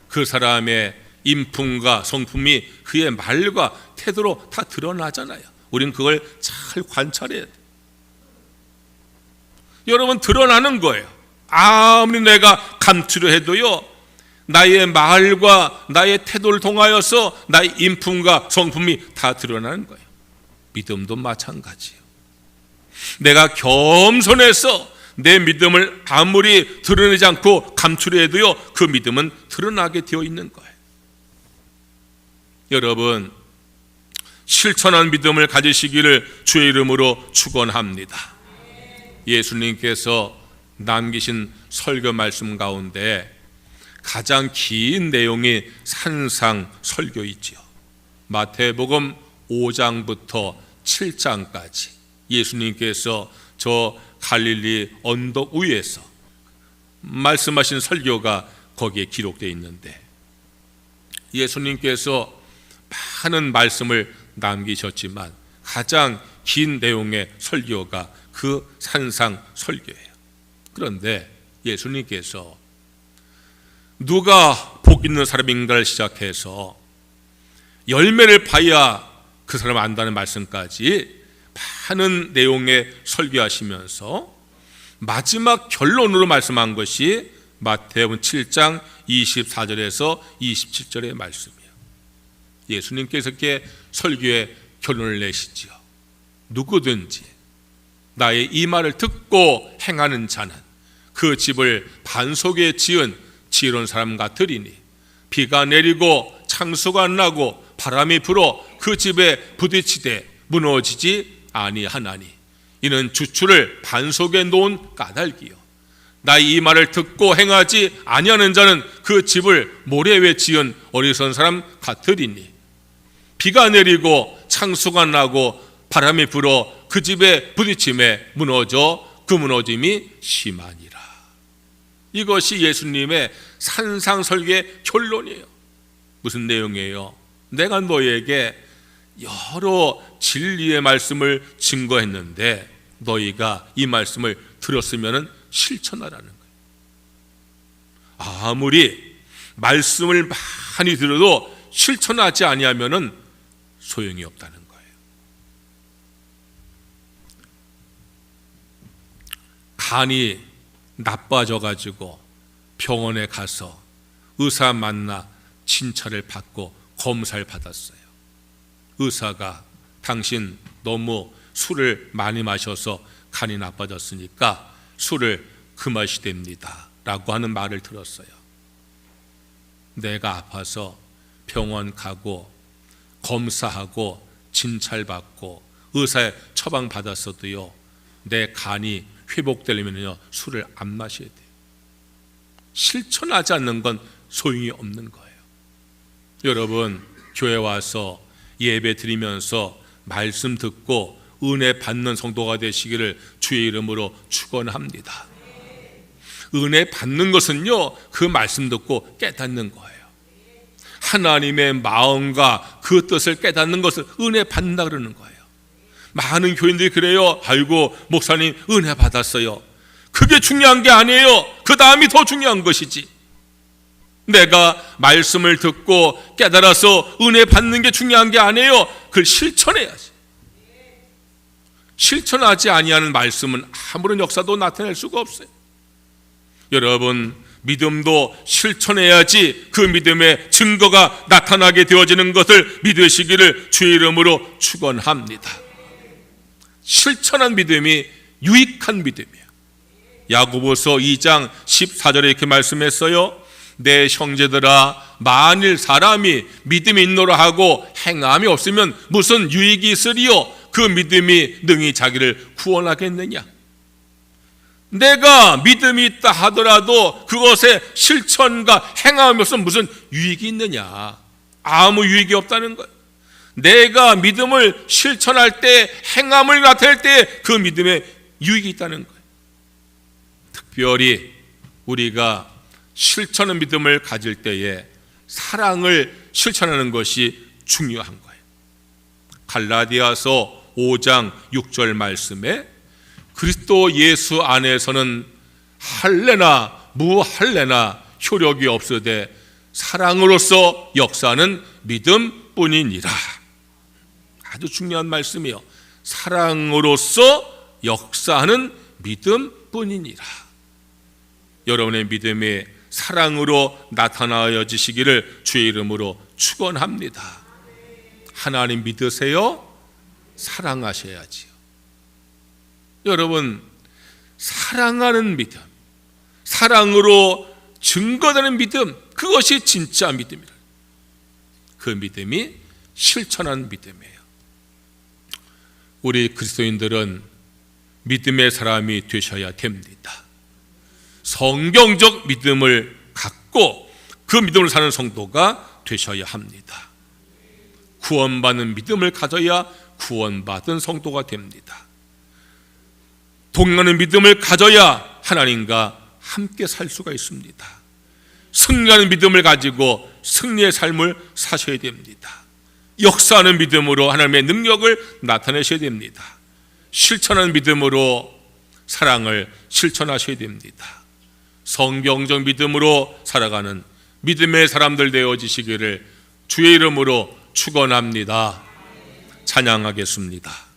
그 사람의 인품과 성품이 그의 말과 태도로 다 드러나잖아요. 우린 그걸 잘 관찰해야 돼요. 여러분 드러나는 거예요. 아무리 내가 감추려 해도요 나의 말과 나의 태도를 통하여서 나의 인품과 성품이 다 드러나는 거예요. 믿음도 마찬가지예요. 내가 겸손해서 내 믿음을 아무리 드러내지 않고 감추려 해도요 그 믿음은 드러나게 되어 있는 거예요. 여러분 실천한 믿음을 가지시기를 주의 이름으로 축원합니다. 예수님께서 남기신 설교 말씀 가운데 가장 긴 내용이 산상 설교이지요. 마태복음 5장부터 7장까지 예수님께서 저 갈릴리 언덕 위에서 말씀하신 설교가 거기에 기록되어 있는데 예수님께서 많은 말씀을 남기셨지만 가장 긴 내용의 설교가 그 산상 설교예요. 그런데 예수님께서 누가 복 있는 사람인가를 시작해서 열매를 봐야 그 사람 안다는 말씀까지 많은 내용의 설교하시면서 마지막 결론으로 말씀한 것이 마태복음 7장 24절에서 27절의 말씀이에요. 예수님께서 이렇게 설교의 결론을 내시지요. 누구든지 나의 이 말을 듣고 행하는 자는 그 집을 반석에 지은 지혜로운 사람 같으리니 비가 내리고 창수가 나고 바람이 불어 그 집에 부딪히되 무너지지 아니하나니 이는 주추를 반석에 놓은 까닭이요 나의 이 말을 듣고 행하지 아니하는 자는 그 집을 모래 위에 지은 어리석은 사람 같으리니 비가 내리고 창수가 나고 바람이 불어 그 집에 부딪힘에 무너져 그 무너짐이 심하니라. 이것이 예수님의 산상설교의 결론이에요. 무슨 내용이에요? 내가 너에게 여러 진리의 말씀을 증거했는데 너희가 이 말씀을 들었으면 실천하라는 거예요. 아무리 말씀을 많이 들어도 실천하지 아니하면 소용이 없다는 거예요. 간이 나빠져 가지고 병원에 가서 의사 만나 진찰을 받고 검사를 받았어요. 의사가 당신 너무 술을 많이 마셔서 간이 나빠졌으니까 술을 금하시 됩니다 라고 하는 말을 들었어요. 내가 아파서 병원 가고 검사하고 진찰받고 의사의 처방 받았어도요, 내 간이 회복되려면요 술을 안 마셔야 돼요. 실천하지 않는 건 소용이 없는 거예요. 여러분, 교회 와서 예배 드리면서 말씀 듣고 은혜 받는 성도가 되시기를 주의 이름으로 축원합니다. 은혜 받는 것은요, 그 말씀 듣고 깨닫는 거예요. 하나님의 마음과 그 뜻을 깨닫는 것을 은혜 받는다 그러는 거예요. 많은 교인들이 그래요. 아이고 목사님 은혜 받았어요. 그게 중요한 게 아니에요. 그 다음이 더 중요한 것이지. 내가 말씀을 듣고 깨달아서 은혜 받는 게 중요한 게 아니에요. 그걸 실천해야지. 실천하지 아니하는 말씀은 아무런 역사도 나타낼 수가 없어요. 여러분, 믿음도 실천해야지 그 믿음의 증거가 나타나게 되어지는 것을 믿으시기를 주의 이름으로 축원합니다. 실천한 믿음이 유익한 믿음이에요. 야고보서 2장 14절에 이렇게 말씀했어요. 내 형제들아, 만일 사람이 믿음이 있노라 하고 행함이 없으면 무슨 유익이 있으리요? 그 믿음이 능히 자기를 구원하겠느냐? 내가 믿음이 있다 하더라도 그것에 실천과 행함이 없으면 무슨 유익이 있느냐? 아무 유익이 없다는 거예요. 내가 믿음을 실천할 때, 행함을 나타낼 때 그 믿음에 유익이 있다는 거예요. 특별히 우리가 실천의 믿음을 가질 때에 사랑을 실천하는 것이 중요한 거예요. 갈라디아서 5장 6절 말씀에 그리스도 예수 안에서는 할례나 무할례나 효력이 없으되 사랑으로서 역사하는 믿음뿐이니라. 아주 중요한 말씀이에요. 사랑으로서 역사하는 믿음뿐이니라. 여러분의 믿음이 사랑으로 나타나어지시기를 주의 이름으로 축원합니다. 하나님 믿으세요? 사랑하셔야지요. 여러분, 사랑하는 믿음, 사랑으로 증거되는 믿음, 그것이 진짜 믿음이라. 그 믿음이 실천한 믿음이에요. 우리 그리스도인들은 믿음의 사람이 되셔야 됩니다. 성경적 믿음을 갖고 그 믿음을 사는 성도가 되셔야 합니다. 구원받는 믿음을 가져야 구원받은 성도가 됩니다. 동행하는 믿음을 가져야 하나님과 함께 살 수가 있습니다. 승리하는 믿음을 가지고 승리의 삶을 사셔야 됩니다. 역사하는 믿음으로 하나님의 능력을 나타내셔야 됩니다. 실천하는 믿음으로 사랑을 실천하셔야 됩니다. 성경적 믿음으로 살아가는 믿음의 사람들 되어지시기를 주의 이름으로 축원합니다. 찬양하겠습니다.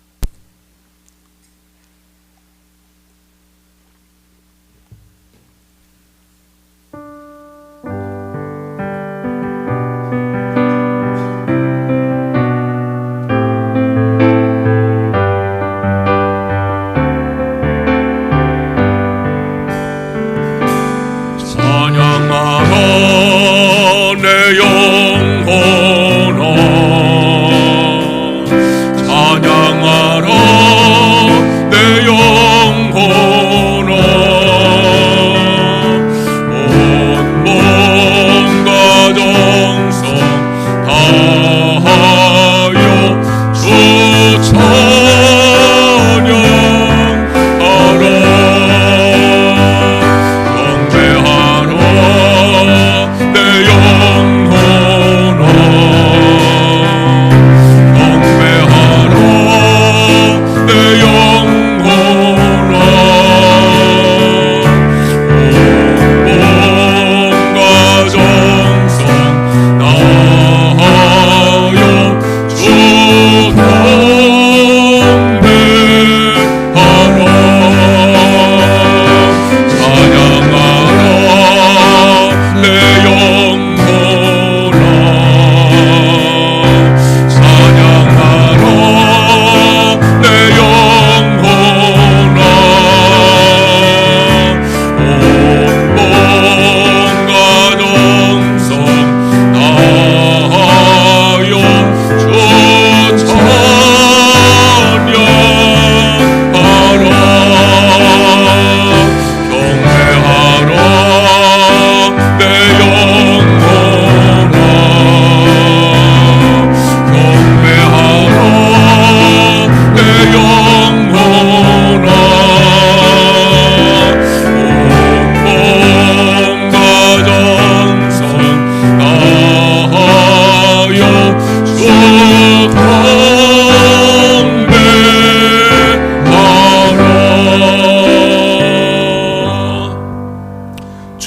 내 영혼아 찬양하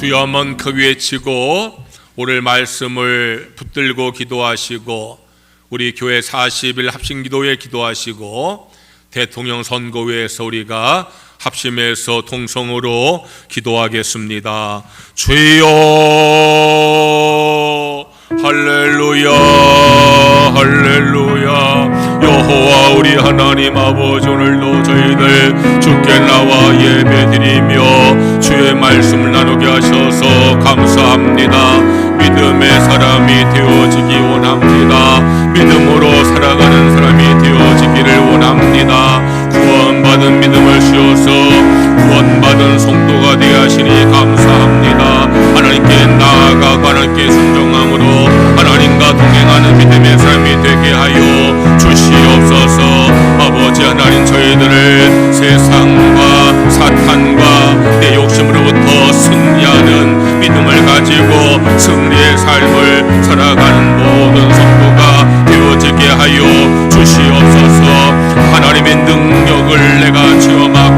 주여 한번 그 외치고 오늘 말씀을 붙들고 기도하시고 우리 교회 40일 합심기도회 기도하시고 대통령 선거회에서 우리가 합심해서 통성으로 기도하겠습니다. 주여 할렐루야 할렐루야. 여호와 우리 하나님 아버지, 오늘도 저희들 주께 나와 예배드리며 주의 말씀을 나누게 하셔서 감사합니다. 믿음의 사람이 되어지기 원합니다. 믿음으로 살아가는 사람이 되어지기를 원합니다. 구원받은 믿음을 씌워서 구원받은 성도가 되게 하시니 감사합니다. 하나님께 나아가고 하나님께 순종함으로 하나님과 동행하는 믿음의 사람이 되게 하여 주시옵소서. 아버지 하나님, 저희들을 세상과 사탄과 내 욕심으로부터 승리하는 믿음을 가지고 승리의 삶을 살아가는 모든 성도가 되어지게 하여 주시옵소서. 하나님의 능력을 내가 체험하고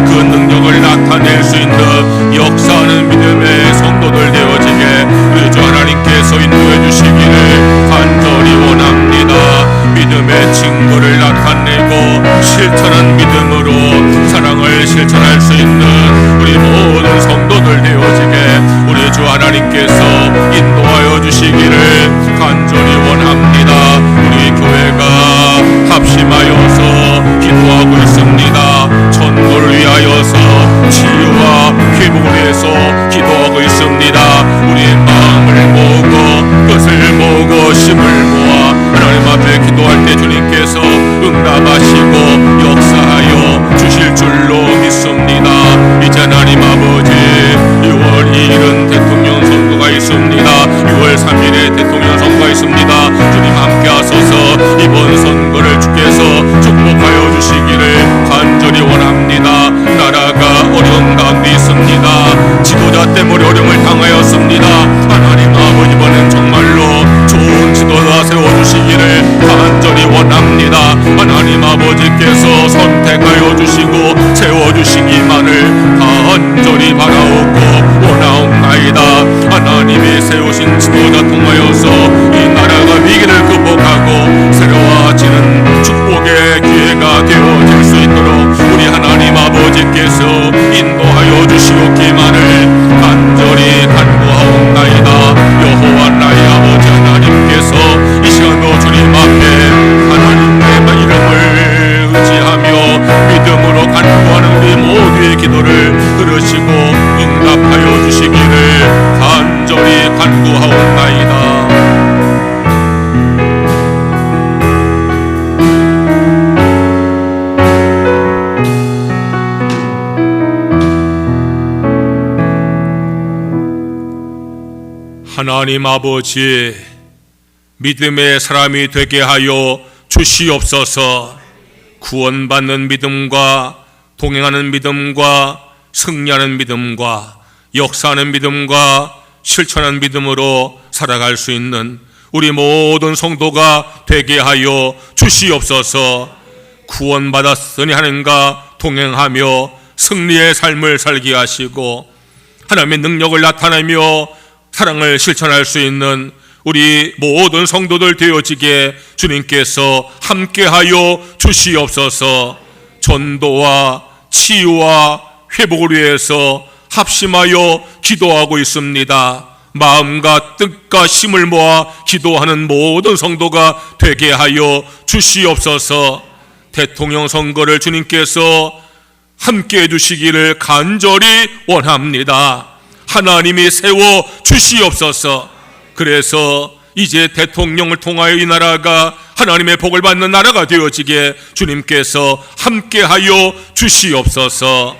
그 능력을 나타낼 수 있는 역사하는 믿음의 성도들 되어지게 우리 주 하나님께서 인도해 주시기를 간절히 원합니다. 믿음의 증거를 나타내고 실천한 믿음으로 사랑을 실천할 수 있는 우리 모든 성도들 되어지게 우리 주 하나님께서 인도하여 주시기를 간절히 원합니다. 우리 교회가 합심하여서 기도하고 있습니다. 전도를 위하여서 치유와 회복을 위해서 기도하고 있습니다. 우리의 마음을 모으고 뜻을 모으고 힘을 모아 하나님 앞에 기도할 때 주님께서 응답하시고 역사하여 주실 줄로 믿습니다. 이제 하나님 아버지, 6월 2일은 대통령 선거가 있습니다. 6월 3일에 대통령 선거가 있습니다. 주님 함께 하소서. 이번 선거를 주께서 축복하여 주시기를 간절히 원합니다. 나라가 어려운 가운데 있습니다. 지도자 때문에 어려움을 당하였습니다. 하나님 아버지, 이번엔 정말로 좋은 지도자 세워주시기를 간절히 원합니다. 하나님 아버지께서 선택하여 주시고 세워주시기만을 간절히 바라오고 원하옵나이다. 하나님이 세우신 지도자 통하여서 이 나라가 위기를 극복하고 새로워지는 축복의 기회가 되어질 수 있도록 우리 하나님 아버지께서 인도하여 주시옵기만을 간절히 간구하옵나이다. 여호와 나의 아버지 하나님께서 이 시간도 주님 앞에 하나님의 이름을 의지하며 믿음으로 간구하는 우리 모두의 기도를 들으시고 응답하여 주시기를 간절히 간구하옵나이다. 하나님 아버지, 믿음의 사람이 되게 하여 주시옵소서. 구원받는 믿음과 동행하는 믿음과 승리하는 믿음과 역사하는 믿음과 실천하는 믿음으로 살아갈 수 있는 우리 모든 성도가 되게 하여 주시옵소서. 구원받았으니 하는가 동행하며 승리의 삶을 살게 하시고 하나님의 능력을 나타내며 사랑을 실천할 수 있는 우리 모든 성도들 되어지게 주님께서 함께하여 주시옵소서. 전도와 치유와 회복을 위해서 합심하여 기도하고 있습니다. 마음과 뜻과 힘을 모아 기도하는 모든 성도가 되게 하여 주시옵소서. 대통령 선거를 주님께서 함께해 주시기를 간절히 원합니다. 하나님이 세워 주시옵소서. 그래서 이제 대통령을 통하여 이 나라가 하나님의 복을 받는 나라가 되어지게 주님께서 함께하여 주시옵소서.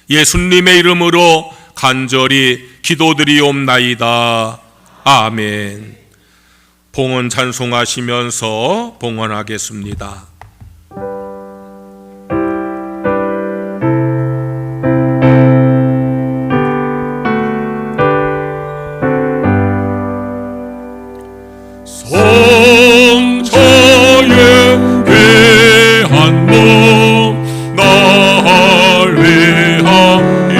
예수님의 이름으로 간절히 기도드리옵나이다. 아멘. 봉헌 찬송하시면서 봉헌하겠습니다. 날 위하여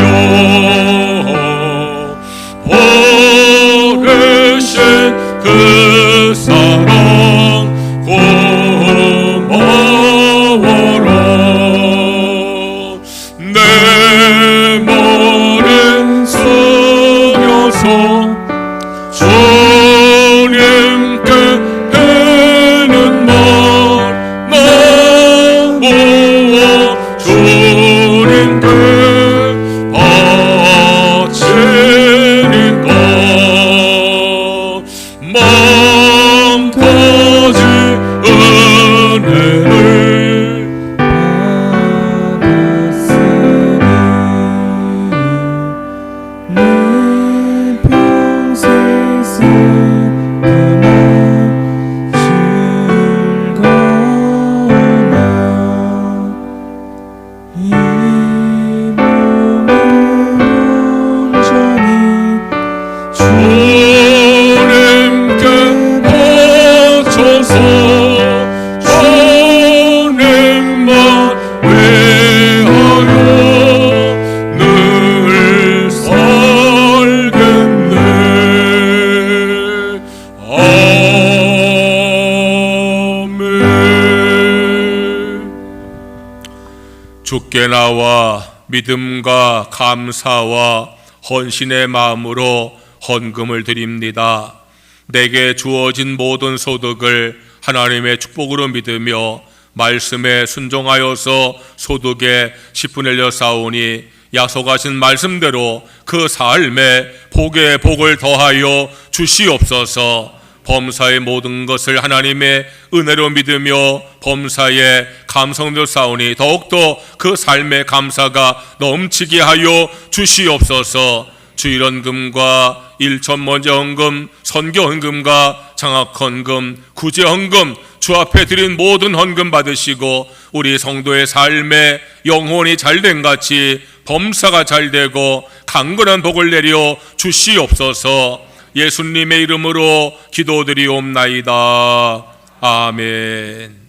주께 나와 믿음과 감사와 헌신의 마음으로 헌금을 드립니다. 내게 주어진 모든 소득을 하나님의 축복으로 믿으며 말씀에 순종하여서 소득의 10분의 1여 싸우니 약속하신 말씀대로 그 삶에 복에 복을 더하여 주시옵소서. 범사의 모든 것을 하나님의 은혜로 믿으며 범사에 감성도 싸우니 더욱더 그 삶의 감사가 넘치게 하여 주시옵소서. 주일헌금과 일천번제헌금, 선교헌금과 장학헌금, 구제헌금, 주 앞에 드린 모든 헌금 받으시고 우리 성도의 삶에 영혼이 잘된 같이 범사가 잘되고 강건한 복을 내려 주시옵소서. 예수님의 이름으로 기도드리옵나이다. 아멘.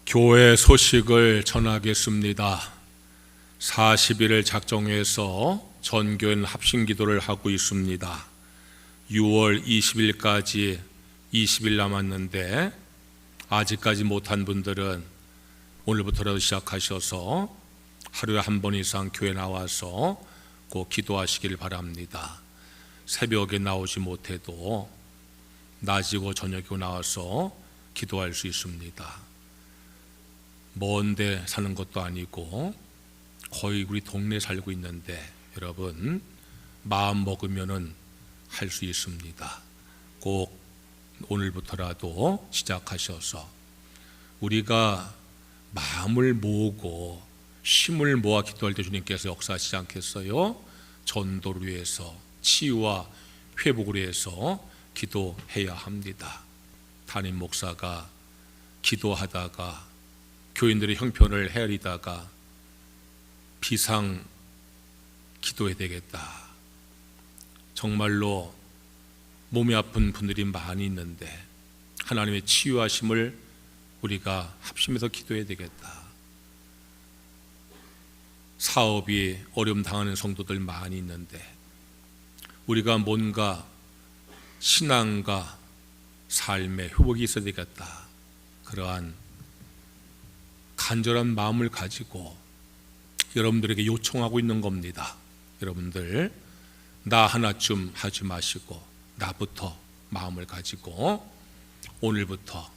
교회 소식을 전하겠습니다. 40일을 작정해서 전교인 합심기도를 하고 있습니다. 6월 20일까지 20일 남았는데 아직까지 못한 분들은 오늘부터라도 시작하셔서 하루에 한 번 이상 교회 나와서 꼭 기도하시길 바랍니다. 새벽에 나오지 못해도 낮이고 저녁이고 나와서 기도할 수 있습니다. 먼데 사는 것도 아니고 거의 우리 동네에 살고 있는데 여러분 마음 먹으면은 할 수 있습니다. 꼭 오늘부터라도 시작하셔서 우리가 마음을 모으고 힘을 모아 기도할 때 주님께서 역사하시지 않겠어요? 전도를 위해서 치유와 회복을 위해서 기도해야 합니다. 담임 목사가 기도하다가 교인들의 형편을 헤아리다가 비상 기도해야 되겠다. 정말로 몸이 아픈 분들이 많이 있는데 하나님의 치유하심을 우리가 합심해서 기도해야 되겠다. 사업이 어려움 당하는 성도들 많이 있는데 우리가 뭔가 신앙과 삶의 회복이 있어야 되겠다. 그러한 간절한 마음을 가지고 여러분들에게 요청하고 있는 겁니다. 여러분들 나 하나쯤 하지 마시고 나부터 마음을 가지고 오늘부터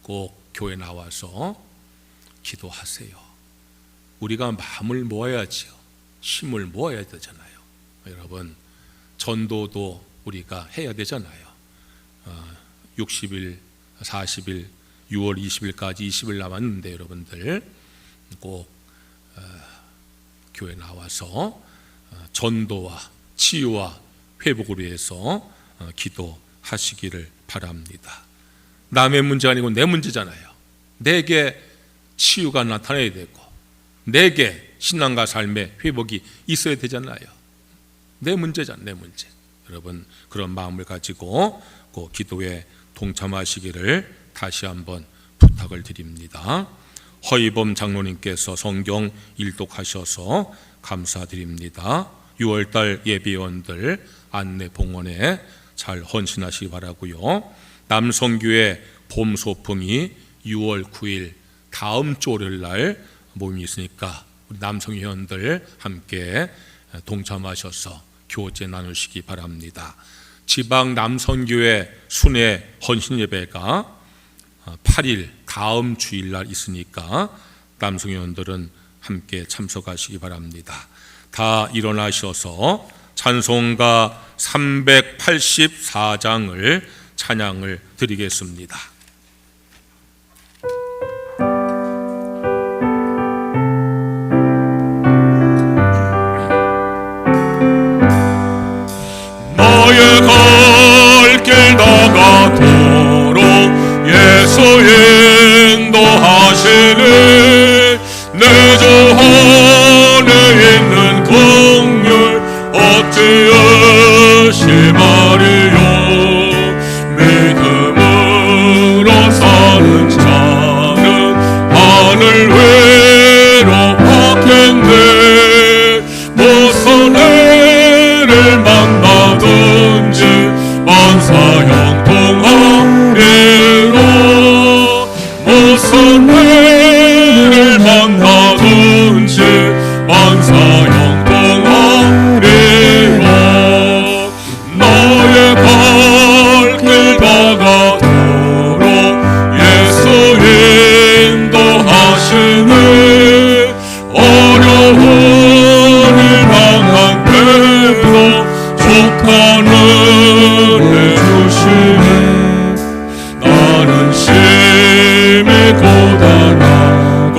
꼭 교회 나와서 기도하세요. 우리가 마음을 모아야지요. 힘을 모아야 되잖아요. 여러분 전도도 우리가 해야 되잖아요. 60일, 40일, 6월 20일까지 20일 남았는데 여러분들 꼭 교회 나와서 전도와 치유와 회복을 위해서 기도하시기를 바랍니다. 남의 문제 아니고 내 문제잖아요. 내게 치유가 나타나야 되고 내게 신앙과 삶의 회복이 있어야 되잖아요. 내 문제잖아요. 내 문제. 여러분 그런 마음을 가지고 꼭 기도에 동참하시기를 다시 한번 부탁을 드립니다. 허이범 장로님께서 성경 일독하셔서 감사드립니다. 6월달 예비원들 안내 봉헌에 잘 헌신하시기 바라고요. 남성교회 봄 소풍이 6월 9일 다음 주 월요일 날 모임이 있으니까 우리 남성회원들 함께 동참하셔서 교제 나누시기 바랍니다. 지방 남성교회 순회 헌신 예배가 8일 다음 주일날 있으니까 남성회원들은 함께 참석하시기 바랍니다. 다 일어나셔서 찬송가 384장을 찬양을 드리겠습니다. 너의 갈 길 나가도록 예수 인도하시네. 내 주 안에 있는 긍휼 어찌하실 말이요. 믿음으로 사는 자는 하늘 위 만사 형통하리라. 나의 발길 다가도록 예수 인도하시네. 어려운 일 당한 때도 족하는 내 주시네. 나는 심히 고단하고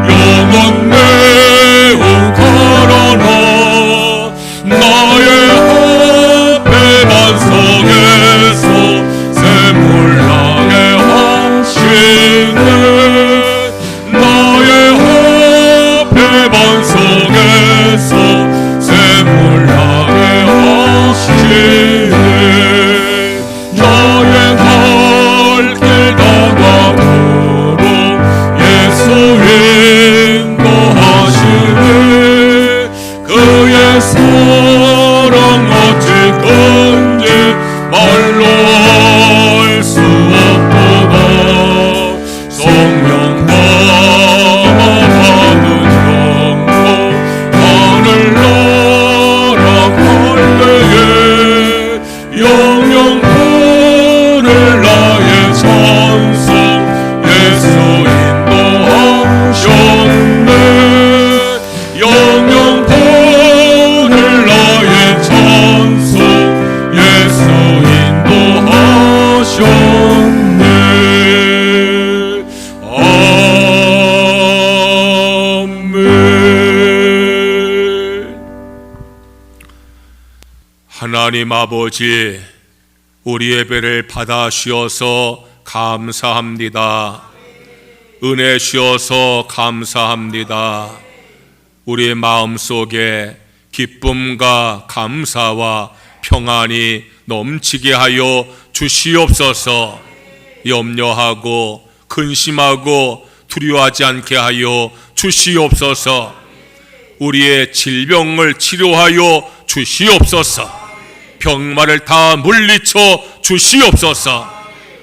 영원 매우 가라나. 나의 앞에 반석에서 샘물 나게 하시네. 나의 앞에 반석에서 샘물 나게 하시네. 나의 발길 다가도록 예수 인도하시네. 그의 사랑 어찌 큰지 말로 할 수 없도다. 성령 담아 받은 영광 하늘 나라갈 때에 영영 부를 나의 찬송 예수 인도하셨네. 영영 부를 나의 찬송 예수 인도하셨네. 아멘. 하나님 아버지, 우리 예배를 받아 주셔서 감사합니다. 은혜 주셔서 감사합니다. 우리의 마음속에 기쁨과 감사와 평안이 넘치게 하여 주시옵소서. 염려하고 근심하고 두려워하지 않게 하여 주시옵소서. 우리의 질병을 치료하여 주시옵소서. 병마를 다 물리쳐 주시옵소서.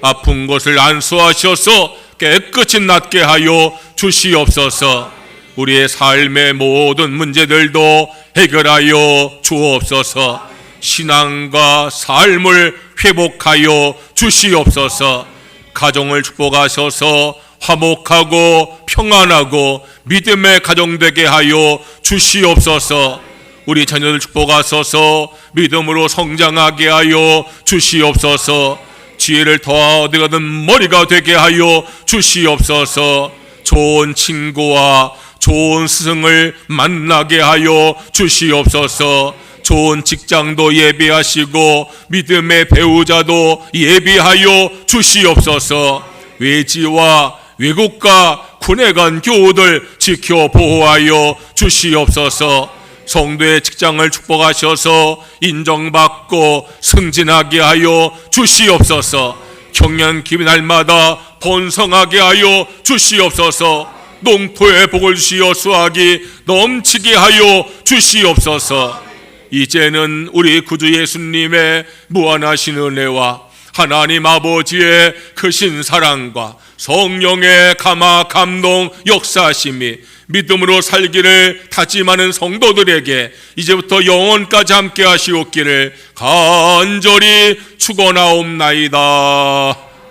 아픈 곳을 안수하셔서 깨끗이 낫게 하여 주시옵소서. 우리의 삶의 모든 문제들도 해결하여 주옵소서. 신앙과 삶을 회복하여 주시옵소서. 가정을 축복하셔서 화목하고 평안하고 믿음의 가정 되게 하여 주시옵소서. 우리 자녀들 축복하소서. 믿음으로 성장하게 하여 주시옵소서. 지혜를 더 얻어가는 머리가 되게 하여 주시옵소서. 좋은 친구와 좋은 스승을 만나게 하여 주시옵소서. 좋은 직장도 예비하시고 믿음의 배우자도 예비하여 주시옵소서. 외지와 외국과 군에 간 교우들 지켜 보호하여 주시옵소서. 성도의 직장을 축복하셔서 인정받고 승진하게 하여 주시옵소서. 경연 기회 날마다 번성하게 하여 주시옵소서. 농토에 복을 주시어 수확이 넘치게 하여 주시옵소서. 이제는 우리 구주 예수님의 무한하신 은혜와 하나님 아버지의 크신 사랑과 성령의 감화 감동 역사하심이 믿음으로 살기를 다짐하는 성도들에게 이제부터 영원까지 함께 하시옵기를 간절히 축원하옵나이다.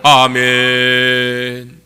아멘.